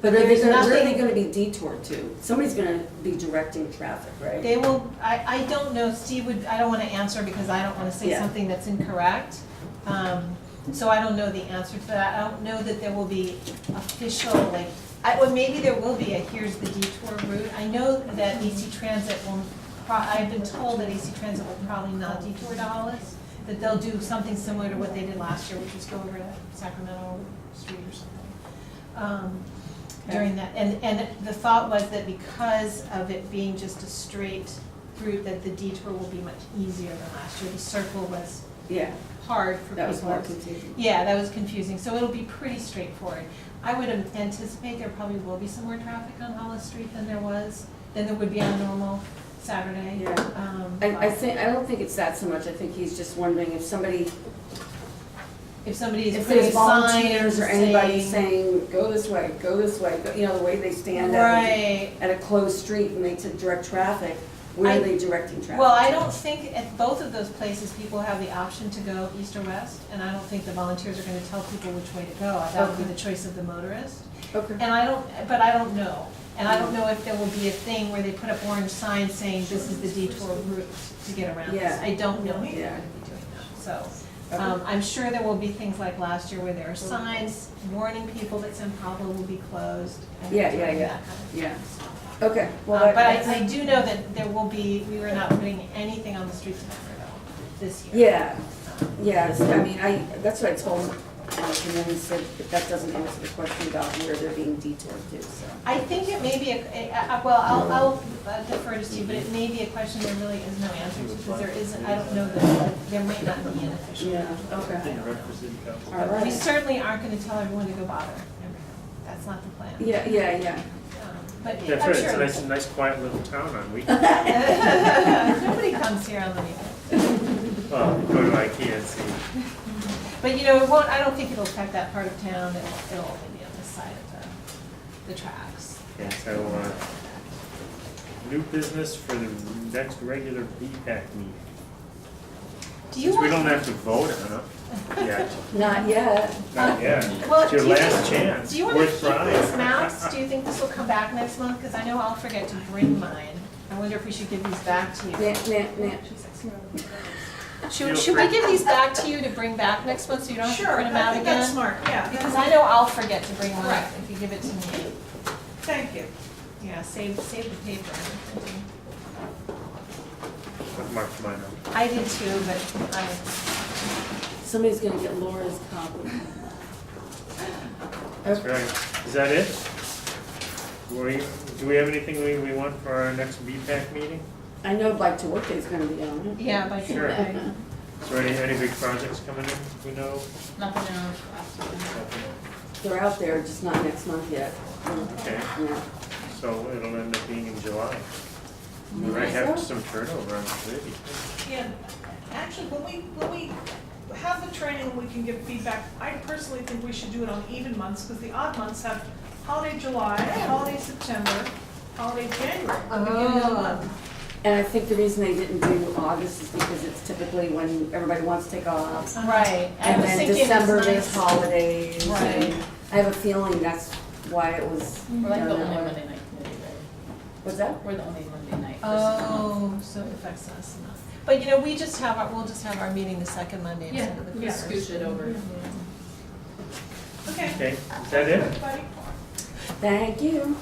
But are they There's gonna, where are they nothing- gonna be detoured to? Somebody's gonna be directing traffic, right? They will, I don't know, Steve would, I don't wanna answer because I don't wanna say Yeah. something that's incorrect. So I don't know the answer to that. I don't know that there will be official, like, well, maybe there will be a here's the detour route. I know that AC Transit will, I've been told that AC Transit will probably not detour to Hollis, that they'll do something similar to what they did last year, which was go over to Sacramento Street or something. During that, and the thought was that because of it being just a straight route, that the detour will be much easier than last year. The circle was Yeah, hard for people. that was more confusing. Yeah, that was confusing, so it'll be pretty straightforward. I would anticipate there probably will be some more traffic on Hollis Street than there would be on a normal Saturday. Yeah. I don't think it's that so much. I think he's just wondering if somebody, If somebody's if putting a there's sign volunteers or anybody saying, go this way, go, you know, the way they stand at Right, a closed street and they direct traffic, Where are they directing traffic? Well, I don't think at both of those places, people have the option to go east or west, and I don't think the volunteers are gonna tell people which way to go. That would be the choice of the motorist. Okay. And I don't know. And I don't know if there will be a thing where they put up orange signs saying this is the detour route to get around this. Yeah. I don't know if they're Yeah. gonna be doing that. So, I'm sure there will be things like last year where there are signs warning people that San Pablo will be closed. And Yeah, that yeah, kind yeah, of thing. yeah. Okay, well, But that's- I do know that there will be, we are not putting anything on the streets of Emeryville this year. yeah, yes, I mean, that's what I told Alex, and then he said that that doesn't answer the question about where they're being detoured to, so. I think it may be well, I'll defer to Steve, but it may be a question there really is no answer to, because there isn't, I don't know that, there might not be an official. Yeah, okay. All But we right. certainly aren't gonna tell everyone to go bother Emeryville. That's not the plan. Yeah, yeah, yeah. But That's I'm right, sure. it's a nice quiet little town on weekends. Nobody comes here on the weekend. Well, you go to IKEA and see. But it won't, I don't think it'll affect that part of town, it'll only be on this side of the tracks. Yeah, so, new business for the next regular BPAC meeting. Do you Since we want? don't have to vote on it yet, Not yet. not yet. Well, It's your do you last think- chance, Do you want to worth keep these trying. maps? Do you think this will come back next month? Because I know I'll forget to bring mine. I wonder if we should give these back to you. Nah. Should we give these back to you to bring back next month so you don't have to Sure, print them out I think that's again? smart, yeah. Because I know I'll forget to bring one Right. if you give it to me. Thank you. Yeah, save the paper and printing. I've marked mine up. I did too, but Somebody's gonna get Laura's copy. That's right. Is that it? Do we have anything we want for our next BPAC meeting? I know Bike to Work Day is gonna be on it. yeah, by Sure. today. Is there any big projects coming in, we know? Nothing else after. They're out there, just not next month yet. Okay, Yeah. so it'll end up being in July. We might think have so? some turnover on the committee. Yeah, actually, when we have the training, we can give feedback. I personally think we should do it on even months, because the odd months have holiday July, holiday September, holiday January, beginning of the month. And I think the reason they didn't do August is because it's typically when everybody wants to take off. Right. I And was then thinking it's December, nice. there's holidays. Right. and I have a feeling that's why it was We're like done the that only way. Monday night committee, right? What's that? We're the only Monday night person. Oh, so it affects us enough. But we'll just have our meeting the second Monday Yeah, instead of the we first. scooch it over. Okay. Okay, is that it? Everybody? Thank you.